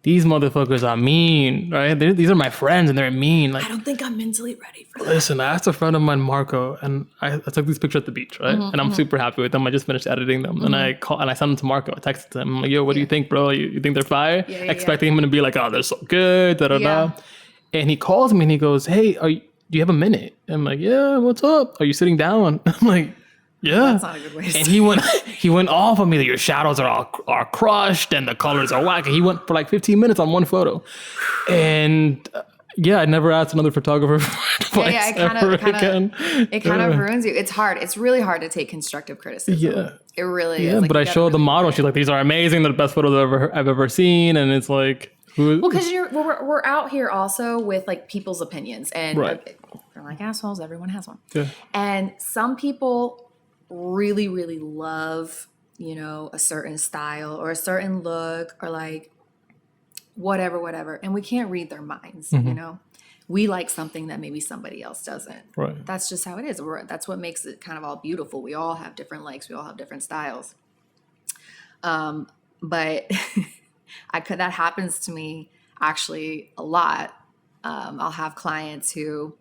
Speaker 1: These motherfuckers are mean, right? These are my friends and they're mean. Like,
Speaker 2: I don't think I'm mentally ready for that.
Speaker 1: Listen, I asked a friend of mine, Marco, and I took these pictures at the beach, right? And I'm super happy with them. I just finished editing them. And I sent them to Marco. I texted him. I'm like, yo, what do you think, bro? You think they're fire? Expecting him to be like, oh, they're so good, da-da-da. And he calls me and he goes, hey, do you have a minute? I'm like, yeah, what's up? Are you sitting down? I'm like, yeah.
Speaker 2: That's not a good way to say.
Speaker 1: And he went off on me that your shadows are crushed and the colors are whack. And he went for like 15 minutes on one photo. And I never asked another photographer for advice
Speaker 2: it kind of ruins you. It's hard. It's really hard to take constructive criticism. Yeah. It really is.
Speaker 1: Like, but I showed the model. She's like, these are amazing. They're the best photos I've ever seen. And it's like,
Speaker 2: because we're out here also with like people's opinions, and we're like assholes. Everyone has one. Yeah. And some people really, really love, a certain style or a certain look or like whatever. And we can't read their minds, We like something that maybe somebody else doesn't.
Speaker 1: Right.
Speaker 2: That's just how it is. That's what makes it kind of all beautiful. We all have different likes. We all have different styles. But that happens to me actually a lot. I'll have clients who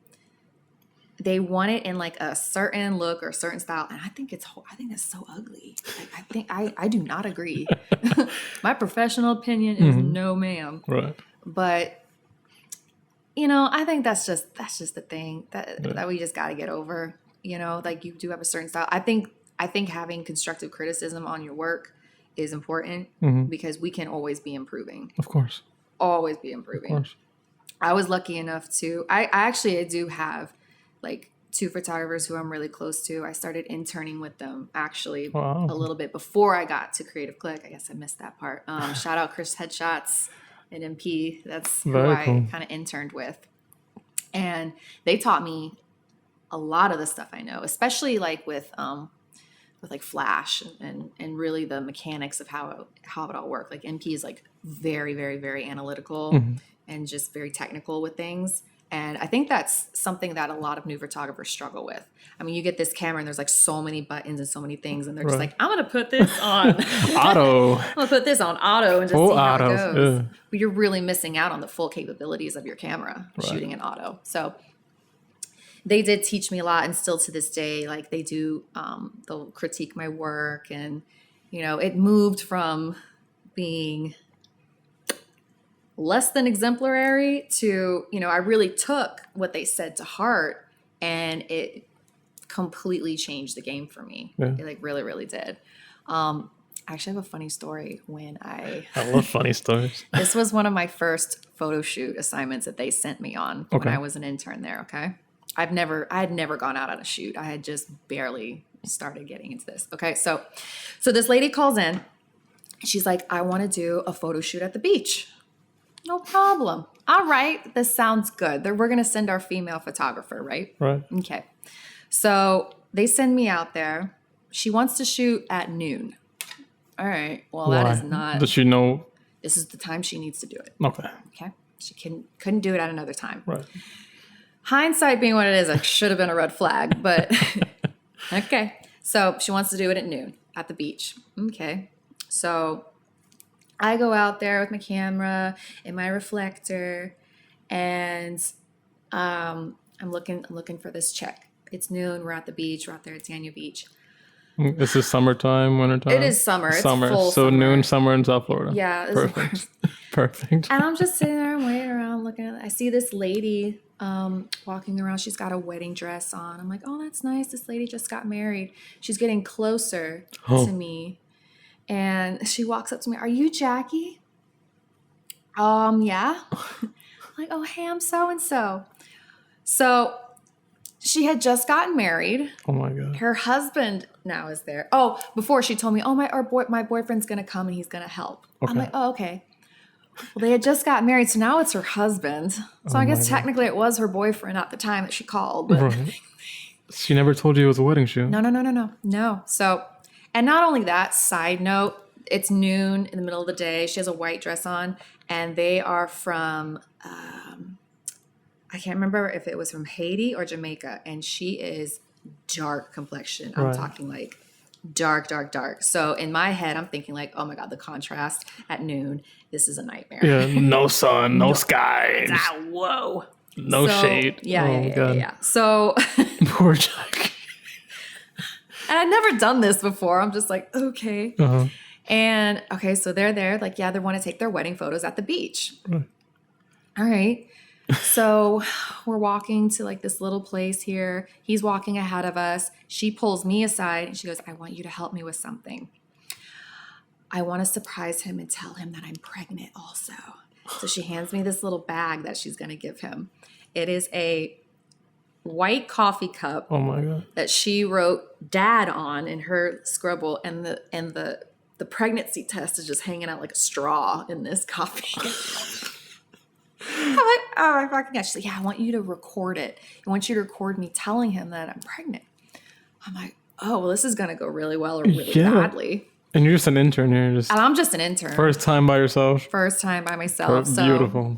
Speaker 2: they want it in like a certain look or a certain style, and I think it's so ugly. Like, I do not agree. My professional opinion is no, ma'am.
Speaker 1: Right.
Speaker 2: But I think that's just the thing that we just got to get over. Like, you do have a certain style. I think having constructive criticism on your work is important because we can always be improving.
Speaker 1: Of course.
Speaker 2: Always be improving.
Speaker 1: Of course.
Speaker 2: I was lucky enough to, I do have like 2 photographers who I'm really close to. I started interning with them actually a little bit before I got to Creative Click. I guess I missed that part. Shout out Chris Headshots and MP. That's who I kind of interned with. And they taught me a lot of the stuff I know, especially like with like Flash and really the mechanics of how it all works. Like MP is like very, very, very analytical and just very technical with things. And I think that's something that a lot of new photographers struggle with. I mean, you get this camera and there's like so many buttons and so many things, and they're just like, I'm going to put this on
Speaker 1: Auto.
Speaker 2: I'm going to put this on auto and just
Speaker 1: Full
Speaker 2: see how
Speaker 1: auto.
Speaker 2: it goes.
Speaker 1: Yeah.
Speaker 2: But you're really missing out on the full capabilities of your camera shooting in auto. So they did teach me a lot, and still to this day, like they do, they'll critique my work, and it moved from being less than exemplary to I really took what they said to heart, and it completely changed the game for me.
Speaker 1: Yeah.
Speaker 2: It like really, really did. I actually have a funny story when
Speaker 1: I love funny stories.
Speaker 2: this was one of my first photo shoot assignments that they sent me on when I was an intern there. Okay. I had never gone out on a shoot. I had just barely started getting into this. Okay. So this lady calls in. She's like, I want to do a photo shoot at the beach. No problem. All right. This sounds good. We're going to send our female photographer, right?
Speaker 1: Right.
Speaker 2: Okay. So they send me out there. She wants to shoot at noon. All right. Well,
Speaker 1: Why?
Speaker 2: that is not.
Speaker 1: Does she know?
Speaker 2: This is the time she needs to do it.
Speaker 1: Okay.
Speaker 2: Okay. She couldn't do it at another time.
Speaker 1: Right.
Speaker 2: Hindsight being what it is, it should have been a red flag, but okay. So she wants to do it at noon at the beach. Okay. So I go out there with my camera and my reflector, and I'm looking for this chick. It's noon. We're at the beach. We're out there at Daniel Beach.
Speaker 1: This is summertime, wintertime?
Speaker 2: It is summer. It's
Speaker 1: summer.
Speaker 2: full
Speaker 1: so
Speaker 2: summer.
Speaker 1: noon, summer in South Florida.
Speaker 2: Yeah.
Speaker 1: Perfect. Perfect.
Speaker 2: And I'm just sitting there and waiting around looking at it. I see this lady walking around. She's got a wedding dress on. I'm like, oh, that's nice. This lady just got married. She's getting closer to me. And she walks up to me. Are you Jaquie? Yeah. I'm like, oh, hey, I'm so-and-so. So she had just gotten married.
Speaker 1: Oh my God.
Speaker 2: Her husband now is there. Oh, before she told me, oh, my boyfriend's going to come and he's going to help. Okay. I'm like, oh, okay. Well, they had just got married, so now it's her husband. So I guess technically it was her boyfriend at the time that she called. But
Speaker 1: right. She never told you it was a wedding shoot.
Speaker 2: No. So, and not only that, side note, it's noon in the middle of the day. She has a white dress on, and they are from, I can't remember if it was from Haiti or Jamaica, and she is dark complexion. I'm talking like dark. So in my head, I'm thinking like, oh my God, the contrast at noon. This is a nightmare.
Speaker 1: Yeah, no sun, no skies.
Speaker 2: Whoa.
Speaker 1: No shade.
Speaker 2: Yeah. So
Speaker 1: poor Jack.
Speaker 2: And I'd never done this before. I'm just like, okay.
Speaker 1: Uh-huh.
Speaker 2: And okay, so they're there, like, yeah, they want to take their wedding photos at the beach.
Speaker 1: Right.
Speaker 2: All right. So we're walking to like this little place here. He's walking ahead of us. She pulls me aside and she goes, I want you to help me with something. I want to surprise him and tell him that I'm pregnant also. So she hands me this little bag that she's going to give him. It is a white coffee cup.
Speaker 1: Oh my God.
Speaker 2: That she wrote dad on in her scribble, and the pregnancy test is just hanging out like a straw in this coffee. I'm like, oh my fucking gosh. She's like, yeah, I want you to record it. I want you to record me telling him that I'm pregnant. I'm like, oh, well, this is going to go really well or really badly.
Speaker 1: And you're just an intern here.
Speaker 2: And I'm just an intern.
Speaker 1: First time by yourself.
Speaker 2: First time by myself.
Speaker 1: Beautiful.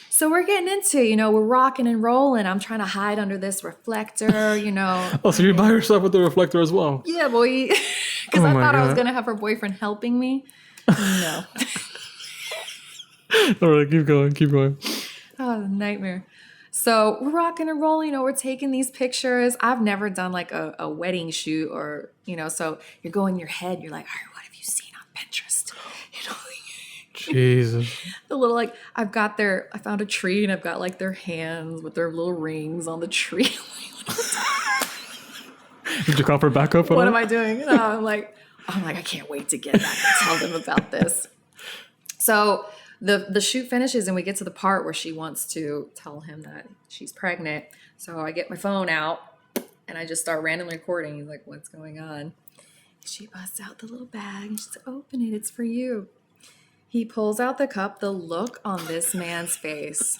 Speaker 2: So we're getting into, we're rocking and rolling. I'm trying to hide under this reflector,
Speaker 1: Oh, so you're by yourself with the reflector as well?
Speaker 2: Yeah, boy. Because I thought I was going to have her boyfriend helping me. No.
Speaker 1: All right, keep going.
Speaker 2: Oh, nightmare. So we're rocking and rolling, we're taking these pictures. I've never done like a wedding shoot or, so you're going in your head. You're like, all right, what have you seen on Pinterest?
Speaker 1: Jesus.
Speaker 2: The little, like, I found a tree and I've got like their hands with their little rings on the tree.
Speaker 1: Did you call for backup?
Speaker 2: What am I doing? No, I'm like, I can't wait to get back and tell them about this. So the shoot finishes and we get to the part where she wants to tell him that she's pregnant. So I get my phone out and I just start randomly recording. He's like, what's going on? She busts out the little bag and she's like, open it. It's for you. He pulls out the cup. The look on this man's face.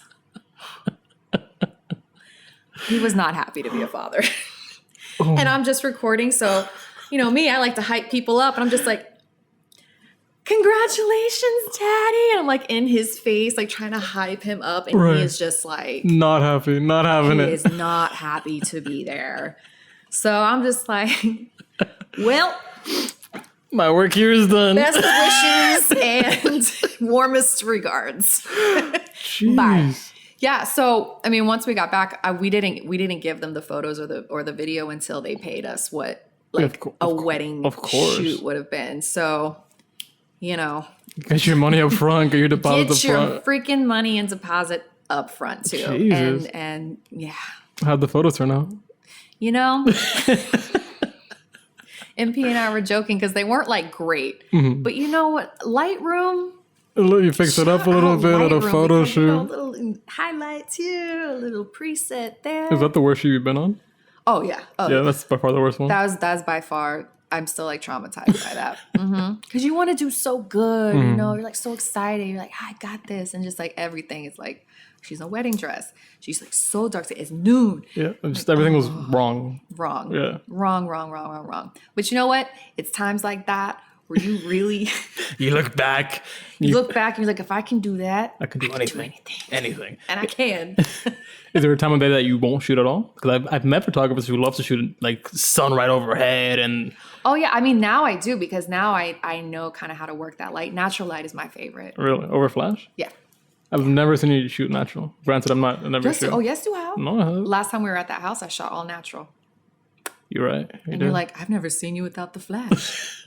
Speaker 2: He was not happy to be a father. Oh. And I'm just recording. So, me, I like to hype people up. And I'm just like, congratulations, daddy. And I'm like in his face, like trying to hype him up. And he is just like,
Speaker 1: not happy, not having
Speaker 2: he
Speaker 1: it.
Speaker 2: is not happy to be there. So I'm just like, well,
Speaker 1: My work here is done.
Speaker 2: best wishes and warmest regards. Bye. Yeah. So I mean, once we got back, we didn't give them the photos or the video until they paid us what like a wedding shoot would have been. So, you know,
Speaker 1: get your money up front, get your deposit
Speaker 2: get
Speaker 1: up
Speaker 2: your
Speaker 1: front.
Speaker 2: freaking money and deposit up front too.
Speaker 1: Jesus.
Speaker 2: And yeah,
Speaker 1: How'd the photos turn out?
Speaker 2: you know. MP and I were joking because they weren't like great, but you know what? Lightroom.
Speaker 1: You fixed it up a little bit at a photo shoot.
Speaker 2: A little highlights here, a little preset there.
Speaker 1: Is that the worst shoot you've been on?
Speaker 2: Oh yeah. Oh
Speaker 1: Yeah, that's by far the worst one.
Speaker 2: That's by far. I'm still like traumatized by that because you want to do so good. You know, you're like so excited. You're like, I got this, and just like everything is like, she's in a wedding dress. She's like so dark. It's noon.
Speaker 1: Yeah, just everything was wrong.
Speaker 2: Wrong.
Speaker 1: Yeah.
Speaker 2: Wrong. But you know what? It's times like that where you really
Speaker 1: You look back.
Speaker 2: you look back and you're like, if I can do that,
Speaker 1: I can do anything. Anything.
Speaker 2: And I can.
Speaker 1: Is there a time of day that you won't shoot at all? Because I've met photographers who love to shoot like sun right overhead and.
Speaker 2: Oh yeah, I mean now I do because now I know kind of how to work that light. Natural light is my favorite.
Speaker 1: Really? Over flash?
Speaker 2: Yeah.
Speaker 1: I've never seen you shoot natural. Granted, I never shoot.
Speaker 2: Oh yes, you have.
Speaker 1: No, I haven't.
Speaker 2: Last time we were at that house, I shot all natural.
Speaker 1: You're right.
Speaker 2: And you're like, I've never seen you without the flash.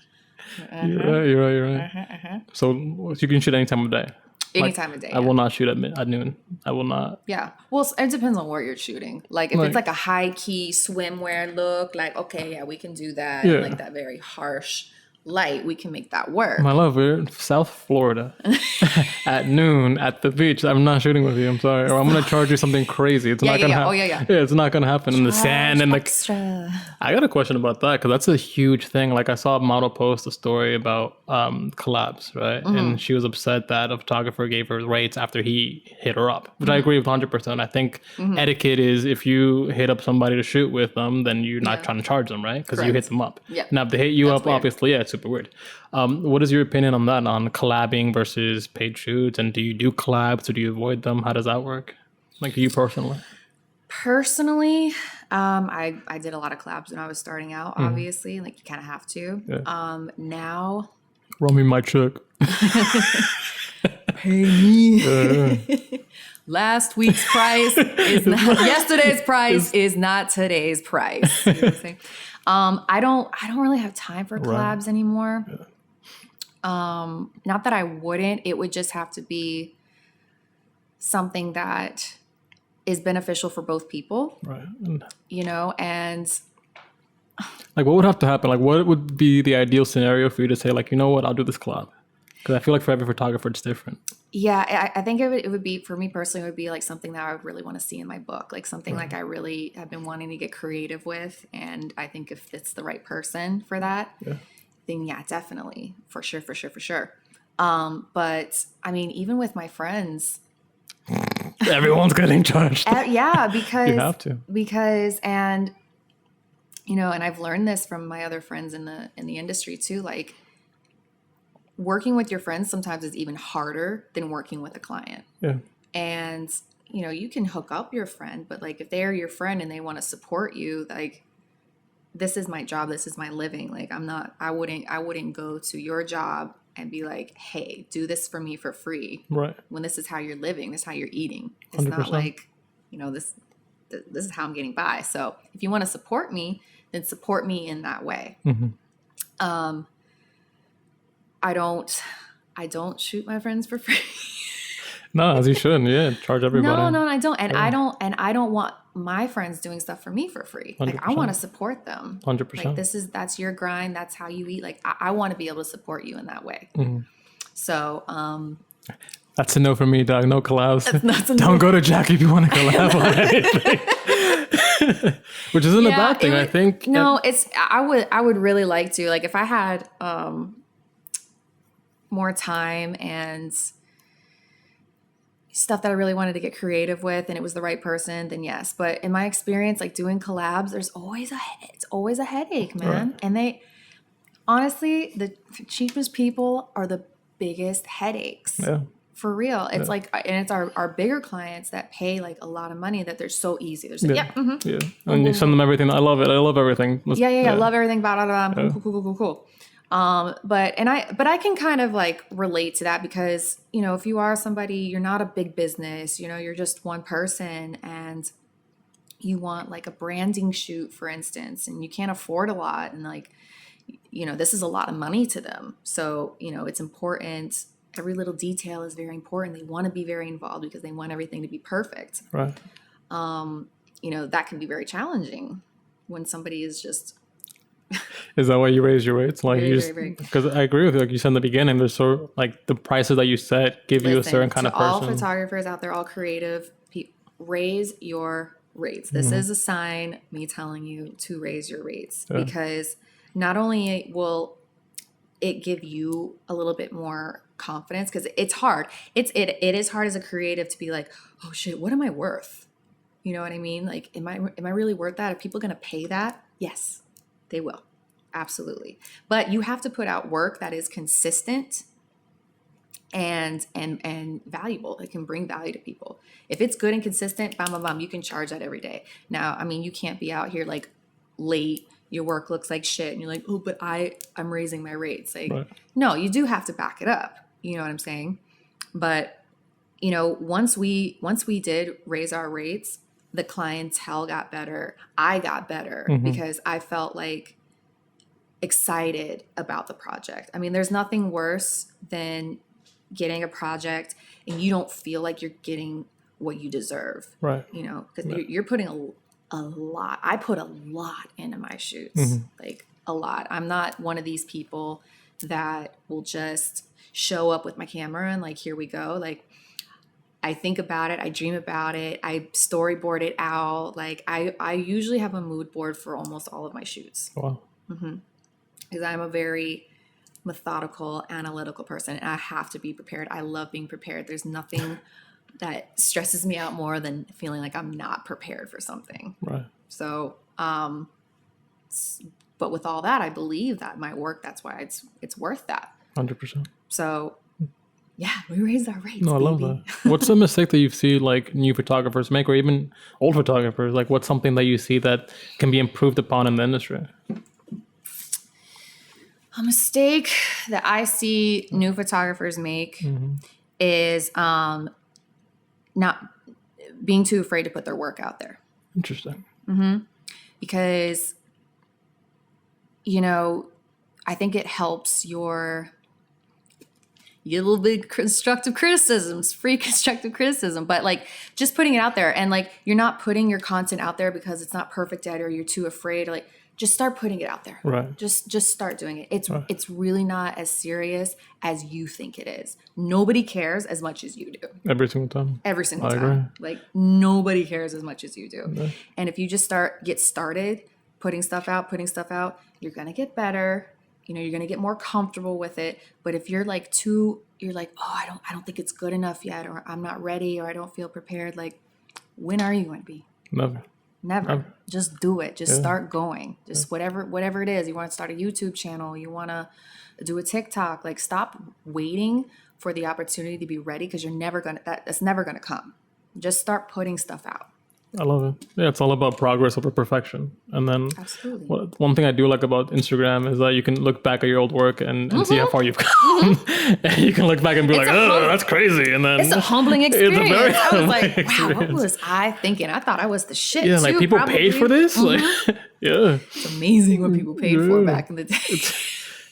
Speaker 1: You're right. So you can shoot any time of day.
Speaker 2: Any time of day.
Speaker 1: I will not shoot at noon. I will not.
Speaker 2: Yeah. Well, it depends on where you're shooting. Like if it's like a high key swimwear look, like okay, yeah, we can do that.
Speaker 1: Yeah.
Speaker 2: Like that very harsh light, we can make that work.
Speaker 1: My love, we're in South Florida at noon at the beach. I'm not shooting with you. I'm sorry. Or I'm gonna charge you something crazy. It's not gonna happen.
Speaker 2: Oh yeah.
Speaker 1: Yeah, it's not gonna happen in the sand and like.
Speaker 2: Extra.
Speaker 1: I got a question about that because that's a huge thing. Like I saw a model post a story about collabs, right? And she was upset that a photographer gave her rates after he hit her up, which I agree with 100%. I think etiquette is if you hit up somebody to shoot with them, then you're not trying to charge them, right? Because you hit them up.
Speaker 2: Yeah.
Speaker 1: Now if they hit you
Speaker 2: That's
Speaker 1: up,
Speaker 2: weird.
Speaker 1: obviously, yeah, it's super weird. What is your opinion on that? On collabing versus paid shoots, and do you do collabs or do you avoid them? How does that work? Like you personally?
Speaker 2: Personally, I did a lot of collabs when I was starting out, obviously. Like you kind of have to.
Speaker 1: Yeah.
Speaker 2: Now,
Speaker 1: Roll me my check.
Speaker 2: pay me. Last week's price is not yesterday's price is not today's price. You know what I'm saying? I don't really have time for collabs anymore. Yeah. Not that I wouldn't. It would just have to be something that is beneficial for both people.
Speaker 1: Right.
Speaker 2: You know, and
Speaker 1: Like, what would have to happen? Like, what would be the ideal scenario for you to say, like, you know what, I'll do this collab? Because I feel like for every photographer, it's different.
Speaker 2: yeah, I think it would be, for me personally, it would be like something that I would really want to see in my book. Like something like I really have been wanting to get creative with. And I think if it's the right person for that, then yeah, definitely. For sure. But I mean, even with my friends,
Speaker 1: Everyone's getting charged.
Speaker 2: yeah, because
Speaker 1: You have to.
Speaker 2: And you know, and I've learned this from my other friends in the industry too. Like working with your friends sometimes is even harder than working with a client.
Speaker 1: Yeah.
Speaker 2: And you know, you can hook up your friend, but like if they're your friend and they want to support you, like this is my job, this is my living. Like I wouldn't go to your job and be like, hey, do this for me for free.
Speaker 1: Right.
Speaker 2: When this is how you're living, this is how you're eating. It's
Speaker 1: 100%.
Speaker 2: not like, you know, this is how I'm getting by. So if you want to support me, then support me in that way. I don't shoot my friends for free.
Speaker 1: No, as you shouldn't. Yeah, charge everybody.
Speaker 2: No, I don't. And I don't want my friends doing stuff for me for free. Like
Speaker 1: 100%.
Speaker 2: I want to support them.
Speaker 1: 100%.
Speaker 2: Like that's your grind. That's how you eat. Like I want to be able to support you in that way. So,
Speaker 1: That's a no for me, dog. No collabs.
Speaker 2: that's a
Speaker 1: Don't
Speaker 2: no.
Speaker 1: go to Jaquie if you want to collab on anything. Which isn't a bad thing, I think.
Speaker 2: No, I would really like to. Like if I had more time and stuff that I really wanted to get creative with and it was the right person, then yes. But in my experience, like doing collabs, it's always a headache, man.
Speaker 1: Right.
Speaker 2: And they honestly, the cheapest people are the biggest headaches.
Speaker 1: Yeah.
Speaker 2: For real. It's like, and it's our bigger clients that pay like a lot of money that they're so easy. They're just like,
Speaker 1: Yeah. And you send them everything. I love it. I love everything.
Speaker 2: I love everything about it. Cool. But I can kind of like relate to that because, you know, if you are somebody, you're not a big business, you know, you're just one person and you want like a branding shoot, for instance, and you can't afford a lot. And like, you know, this is a lot of money to them. So, you know, it's important. Every little detail is very important. They want to be very involved because they want everything to be perfect.
Speaker 1: Right.
Speaker 2: You know, that can be very challenging when somebody is just.
Speaker 1: Is that why you raise your rates? Like
Speaker 2: very.
Speaker 1: Because I agree with you. Like you said in the beginning, there's sort of like the prices that you set give you a certain kind of person.
Speaker 2: All photographers out there, all creative people, raise your rates. This is a sign, me telling you to raise your rates because not only will it give you a little bit more confidence because it's hard. It is hard as a creative to be like, oh shit, what am I worth? You know what I mean? Like, am I really worth that? Are people going to pay that? Yes, they will. Absolutely. But you have to put out work that is consistent and valuable. It can bring value to people. If it's good and consistent, bam, you can charge that every day. Now, I mean, you can't be out here like late. Your work looks like shit and you're like, oh, but I'm raising my rates. Like, no, you do have to back it up. You know what I'm saying? But, you know, once we did raise our rates, the clientele got better. I got better because I felt like excited about the project. I mean, there's nothing worse than getting a project and you don't feel like you're getting what you deserve. Right. You know, because you're putting a lot. I put a lot into my shoots, like a lot. I'm not one of these people that will just show up with my camera and like, here we go. Like, I think about it. I dream about it. I storyboard it out. Like I usually have a mood board for almost all of my shoots. Wow. Because I'm a very methodical, analytical person and I have to be prepared. I love being prepared. There's nothing that stresses me out more than feeling like I'm not prepared for something. Right. So, but with all that, I believe that my work, that's why it's worth that.
Speaker 1: 100%.
Speaker 2: So yeah, we raised our rates.
Speaker 1: No, I love that. What's a mistake that you see like new photographers make or even old photographers? Like what's something that you see that can be improved upon in the industry?
Speaker 2: A mistake that I see new photographers make is not being too afraid to put their work out there.
Speaker 1: Interesting.
Speaker 2: Because, you know, I think it helps you get a little bit constructive criticisms, free constructive criticism, but like just putting it out there and like you're not putting your content out there because it's not perfect yet or you're too afraid. Like just start putting it out there. Right. Just start doing it. It's really not as serious as you think it is. Nobody cares as much as you do.
Speaker 1: Every single time.
Speaker 2: Every single time. Agree. Like nobody cares as much as you do. Yeah. And if you just get started putting stuff out, you're going to get better. You know, you're going to get more comfortable with it. But if you're like oh, I don't think it's good enough yet, or I'm not ready, or I don't feel prepared. Like, when are you going to be? Never. Just do it. Just start going. Just whatever it is. You want to start a YouTube channel. You want to do a TikTok. Like, stop waiting for the opportunity to be ready because that's never going to come. Just start putting stuff out.
Speaker 1: I love it. Yeah, it's all about progress over perfection. And then one thing I do like about Instagram is that you can look back at your old work and see how far you've come. And you can look back and be oh, that's crazy. And then
Speaker 2: it's a humbling experience. I was like, wow, what was I thinking? I thought I was the shit.
Speaker 1: Yeah, like people paid for this? Like, yeah.
Speaker 2: It's amazing what people paid for back in the day.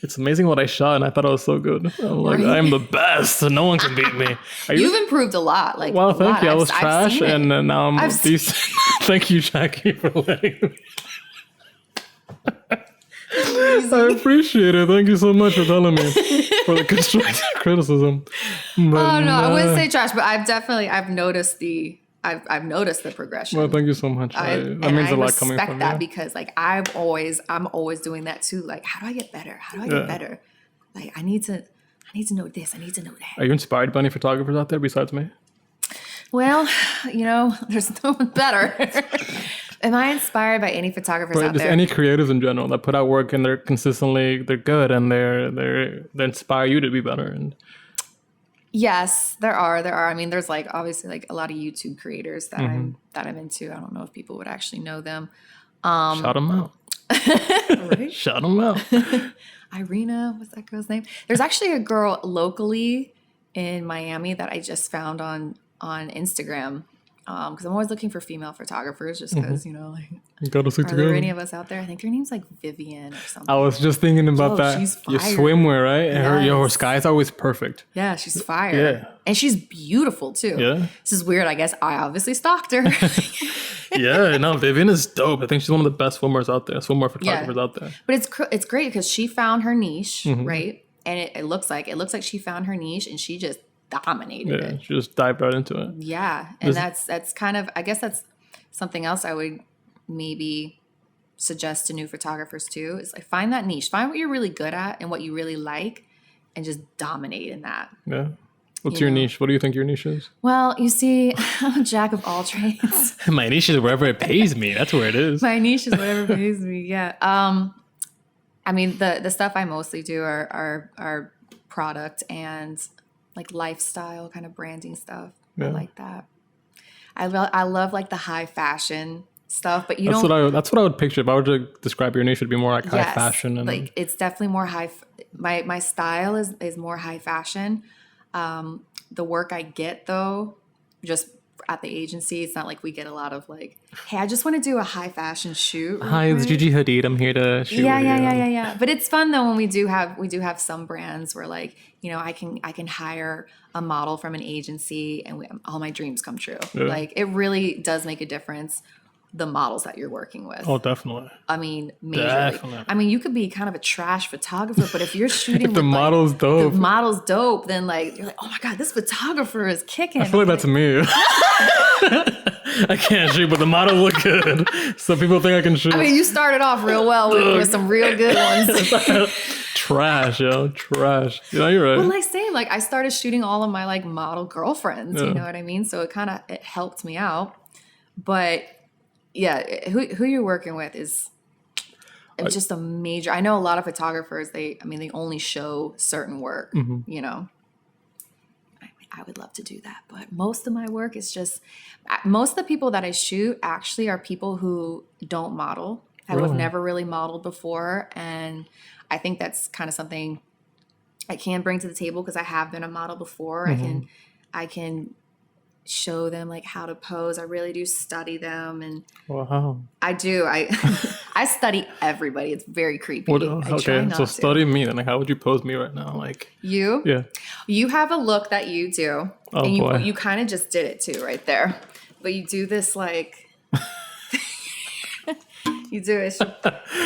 Speaker 1: It's amazing what I shot, and I thought I was so good. I'm like, I'm the best, and no one can beat me.
Speaker 2: You've improved a lot. Like,
Speaker 1: well, thank you. I was trash, and now I'm decent. Thank you, Jaquie, for letting me. I appreciate it. Thank you so much for telling me for the constructive criticism.
Speaker 2: But, no, I wouldn't say trash, but I've noticed the progression.
Speaker 1: Well, thank you so much. That means a lot coming from you. I respect
Speaker 2: that because like I'm always doing that too. Like, how do I get better? How do I get better? Like, I need to know this. I need to know that.
Speaker 1: Are you inspired by any photographers out there besides me?
Speaker 2: Well, you know, there's no one better. Am I inspired by any photographers out there?
Speaker 1: Any creatives in general that put out work and they're good and they inspire you to be better. And
Speaker 2: Yes, there are. There are. I mean, there's like obviously like a lot of YouTube creators that I'm into. I don't know if people would actually know them.
Speaker 1: Shout them out.
Speaker 2: Right?
Speaker 1: Shout them out.
Speaker 2: Irina, what's that girl's name? There's actually a girl locally in Miami that I just found on Instagram. Because I'm always looking for female photographers, just because like,
Speaker 1: You gotta stick
Speaker 2: are there
Speaker 1: together.
Speaker 2: any of us out there? I think her name's like Vivian or something.
Speaker 1: I was just thinking about
Speaker 2: Oh,
Speaker 1: that.
Speaker 2: she's
Speaker 1: Your
Speaker 2: fire.
Speaker 1: swimwear, right? And her
Speaker 2: Yes.
Speaker 1: sky's always perfect.
Speaker 2: Yeah, she's fire.
Speaker 1: Yeah.
Speaker 2: And she's beautiful too.
Speaker 1: Yeah.
Speaker 2: This is weird. I guess I obviously stalked her.
Speaker 1: Yeah, no, Vivian is dope. I think she's one of the best swimmers out there, swimwear photographers out there.
Speaker 2: But it's great because she found her niche,
Speaker 1: Mm-hmm.
Speaker 2: right? And it looks like she found her niche and she just dominated
Speaker 1: Yeah,
Speaker 2: it.
Speaker 1: she just dived right into it.
Speaker 2: Yeah. And that's kind of, I guess that's something else I would maybe suggest to new photographers too, is like find that niche, find what you're really good at and what you really like and just dominate in that.
Speaker 1: Yeah. What's
Speaker 2: You
Speaker 1: your
Speaker 2: know.
Speaker 1: niche? What do you think your niche is?
Speaker 2: Well, you see, I'm a jack of all trades.
Speaker 1: My niche is wherever it pays me. That's where it is.
Speaker 2: My niche is whatever pays me. Yeah. I mean, the stuff I mostly do are product and like lifestyle kind of branding stuff. I
Speaker 1: Yeah.
Speaker 2: like that. I love like the high fashion stuff, but
Speaker 1: That's what I would picture. If I were to describe your niche, it'd be more like high fashion and
Speaker 2: like it's definitely more my style is more high fashion. The work I get though, just at the agency, it's not like we get a lot of like, hey, I just want to do a high fashion shoot. real
Speaker 1: hi, it's
Speaker 2: quick.
Speaker 1: Gigi Hadid. I'm here to shoot.
Speaker 2: Yeah. But it's fun though when we do have some brands where like, I can hire a model from an agency and all my dreams come true.
Speaker 1: Yeah.
Speaker 2: Like it really does make a difference. The models that you're working with.
Speaker 1: Oh, definitely.
Speaker 2: I mean, majorly.
Speaker 1: Definitely.
Speaker 2: I mean, you could be kind of a trash photographer, but if you're shooting
Speaker 1: If the
Speaker 2: with, like,
Speaker 1: model's dope.
Speaker 2: the model's dope, then like you're like, oh my god, this photographer is kicking.
Speaker 1: I feel like that's me. I can't shoot, but the model look good. So people think I can shoot.
Speaker 2: I mean, you started off real well with some real good ones.
Speaker 1: Trash, yo. Trash. Yeah, you're right.
Speaker 2: Well, like same, like I started shooting all of my like model girlfriends.
Speaker 1: Yeah.
Speaker 2: You know what I mean? So it helped me out. But yeah, who you're working with is it's just a major. I know a lot of photographers. They only show certain work.
Speaker 1: Mm-hmm.
Speaker 2: I would love to do that, but most of my work is just most of the people that I shoot actually are people who don't model, who have
Speaker 1: Really?
Speaker 2: never really modeled before, and I think that's kind of something I can bring to the table because I have been a model before.
Speaker 1: Mm-hmm.
Speaker 2: I can show them like how to pose. I really do study them, and
Speaker 1: Wow.
Speaker 2: I do. I study everybody. It's very creepy.
Speaker 1: What,
Speaker 2: I try
Speaker 1: okay,
Speaker 2: not
Speaker 1: so
Speaker 2: to.
Speaker 1: study me then. Like, how would you pose me right now? Like,
Speaker 2: You?
Speaker 1: yeah.
Speaker 2: You have a look that you do,
Speaker 1: Oh,
Speaker 2: and
Speaker 1: boy.
Speaker 2: you kind of just did it too, right there. But you do this like, you do it.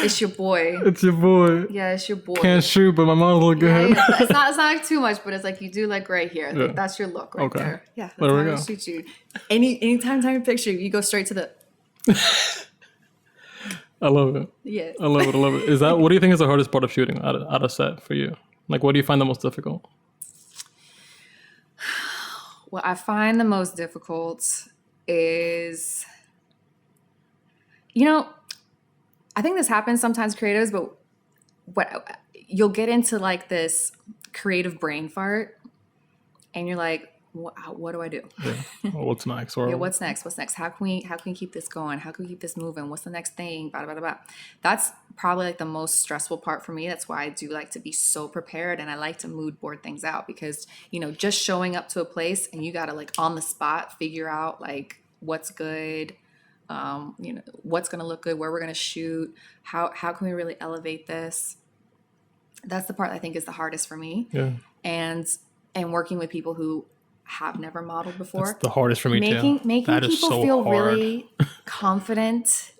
Speaker 2: It's your boy.
Speaker 1: It's your boy.
Speaker 2: Yeah, it's your boy.
Speaker 1: Can't shoot, but my model look
Speaker 2: Yeah,
Speaker 1: good.
Speaker 2: yeah. It's not like too much, but it's like you do like right here.
Speaker 1: Yeah.
Speaker 2: That's your look right
Speaker 1: Okay.
Speaker 2: there. Yeah, that's
Speaker 1: There we
Speaker 2: how I
Speaker 1: go.
Speaker 2: shoot you. Anytime time picture, you go straight to the
Speaker 1: I love it.
Speaker 2: yeah.
Speaker 1: I love it. I love it. What do you think is the hardest part of shooting out of set for you? Like, what do you find the most difficult?
Speaker 2: What I find the most difficult is, I think this happens sometimes creatives, but what you'll get into like this creative brain fart and you're like, what do I do?
Speaker 1: Yeah. Well, what's next? Or
Speaker 2: Yeah, what's next? What's next? How can we keep this going? How can we keep this moving? What's the next thing? Blah, blah, blah, blah. That's probably like the most stressful part for me. That's why I do like to be so prepared and I like to mood board things out because, just showing up to a place and you got to like on the spot figure out like what's good, what's going to look good, where we're going to shoot, how can we really elevate this? That's the part I think is the hardest for me.
Speaker 1: Yeah.
Speaker 2: And working with people who have never modeled before.
Speaker 1: That's the hardest for me
Speaker 2: Making
Speaker 1: too. That is
Speaker 2: people
Speaker 1: so
Speaker 2: feel
Speaker 1: hard.
Speaker 2: really confident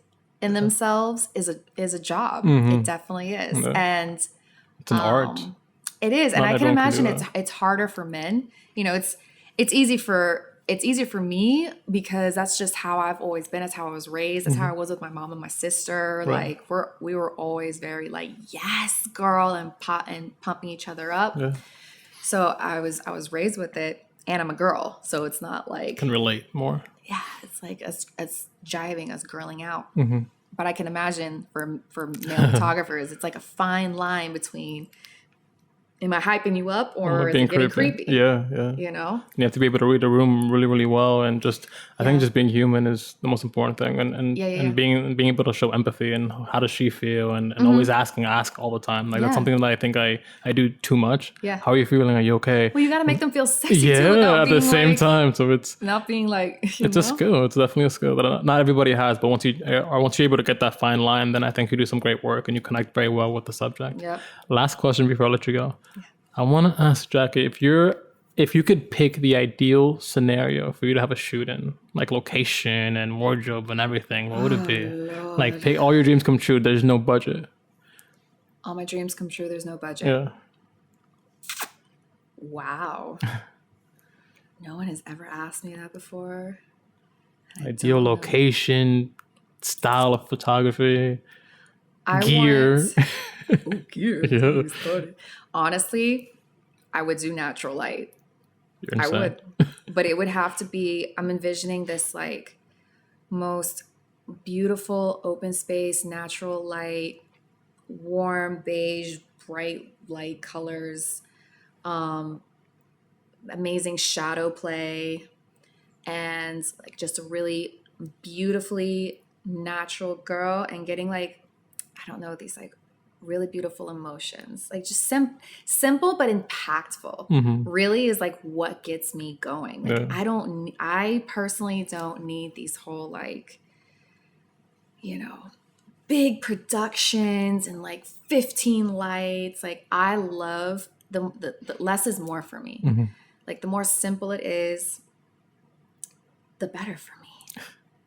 Speaker 2: in themselves is a job.
Speaker 1: Mhm.
Speaker 2: It definitely is.
Speaker 1: Yeah.
Speaker 2: And
Speaker 1: It's an art.
Speaker 2: it is. And
Speaker 1: Not
Speaker 2: I can
Speaker 1: everyone can do
Speaker 2: imagine it's harder for men. It's easier for me because that's just how I've always been. That's how I was raised. That's how I was with my mom and my sister.
Speaker 1: Right.
Speaker 2: Like we were always very like, yes, girl, and pumping each other up.
Speaker 1: Yeah.
Speaker 2: So I was raised with it. And I'm a girl, so it's not like
Speaker 1: Can relate more.
Speaker 2: yeah, it's like us jiving, us girling out.
Speaker 1: Mm-hmm.
Speaker 2: But I can imagine for male photographers, it's like a fine line between am I hyping you up
Speaker 1: Or
Speaker 2: or is
Speaker 1: being
Speaker 2: it getting creepy?
Speaker 1: Yeah, yeah.
Speaker 2: You know?
Speaker 1: You have to be able to read the room really, really well, and just I think just being human is the most important thing, and being able to show empathy and how does she feel, and always ask all the time. Like that's something that I think I do too much.
Speaker 2: Yeah.
Speaker 1: How are you feeling? Are you okay?
Speaker 2: Well, you got to make them feel sexy too
Speaker 1: Yeah,
Speaker 2: without
Speaker 1: at the
Speaker 2: being
Speaker 1: same
Speaker 2: like,
Speaker 1: time. So it's
Speaker 2: not being like,
Speaker 1: it's a skill. It's definitely a skill that not everybody has. But once you're able to get that fine line, then I think you do some great work and you connect very well with the subject.
Speaker 2: Yep.
Speaker 1: Last question before I let you go. I want to ask Jaquie, if you could pick the ideal scenario for you to have a shoot in, like location and wardrobe and everything, what would it be?
Speaker 2: Lord.
Speaker 1: Like, pick all your dreams come true. There's no budget.
Speaker 2: All my dreams come true. There's no budget.
Speaker 1: Yeah.
Speaker 2: Wow. No one has ever asked me that before.
Speaker 1: Ideal location, style of photography,
Speaker 2: I
Speaker 1: gear.
Speaker 2: Gear.
Speaker 1: Yeah.
Speaker 2: Honestly, I would do natural light.
Speaker 1: You're insane.
Speaker 2: I would. But it would have to be, I'm envisioning this like most beautiful open space, natural light, warm beige, bright light colors, amazing shadow play, and like just a really beautifully natural girl, and getting like, I don't know, these like really beautiful emotions, like just simple but impactful. Really is like what gets me going. Like I personally don't need these whole like, you know, big productions and like 15 lights. Like I love the less is more for me. Like the more simple it is, the better for me.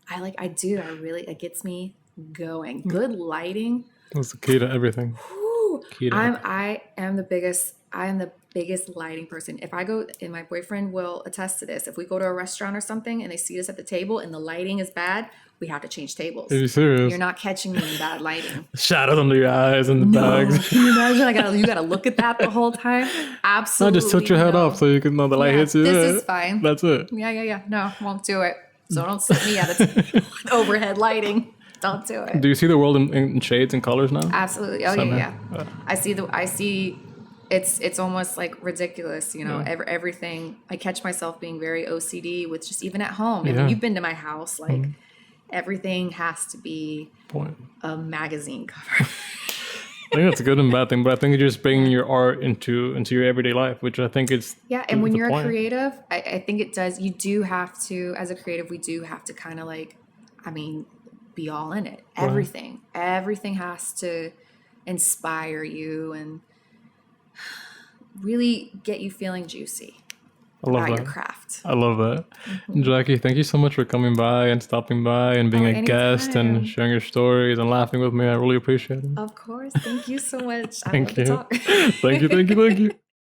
Speaker 2: It gets me going. Good lighting.
Speaker 1: That's the key to everything.
Speaker 2: I am the biggest lighting person. If I go, and my boyfriend will attest to this, if we go to a restaurant or something and they see us at the table and the lighting is bad, we have to change tables.
Speaker 1: Are you serious?
Speaker 2: You're not catching me in bad lighting.
Speaker 1: Shadows under your eyes and the bags.
Speaker 2: Can you imagine? You gotta look at that the whole time. Absolutely.
Speaker 1: No, just tilt your head off so you can know the light hits you.
Speaker 2: This is fine.
Speaker 1: That's it.
Speaker 2: Yeah. No, won't do it. So don't sit me at it. Overhead lighting. Don't do it.
Speaker 1: Do you see the world in shades and colors now?
Speaker 2: Absolutely. Oh yeah. I see. It's almost like ridiculous, you know. Everything. I catch myself being very OCD with just even at home. And you've been to my house, like everything has to be a magazine cover.
Speaker 1: I think that's a good and bad thing, but I think it's just bringing your art into your everyday life, which I think is
Speaker 2: and when you're a creative, I think it does. You do have to, as a creative, we do have to kind of like, be all in it. Everything has to inspire you and really get you feeling juicy about your craft.
Speaker 1: I love that. Jaquie, thank you so much for coming by and stopping by and being a guest and sharing your stories and laughing with me. I really appreciate it.
Speaker 2: Of course. Thank you so much.
Speaker 1: Thank you.
Speaker 2: Talk.
Speaker 1: Thank you.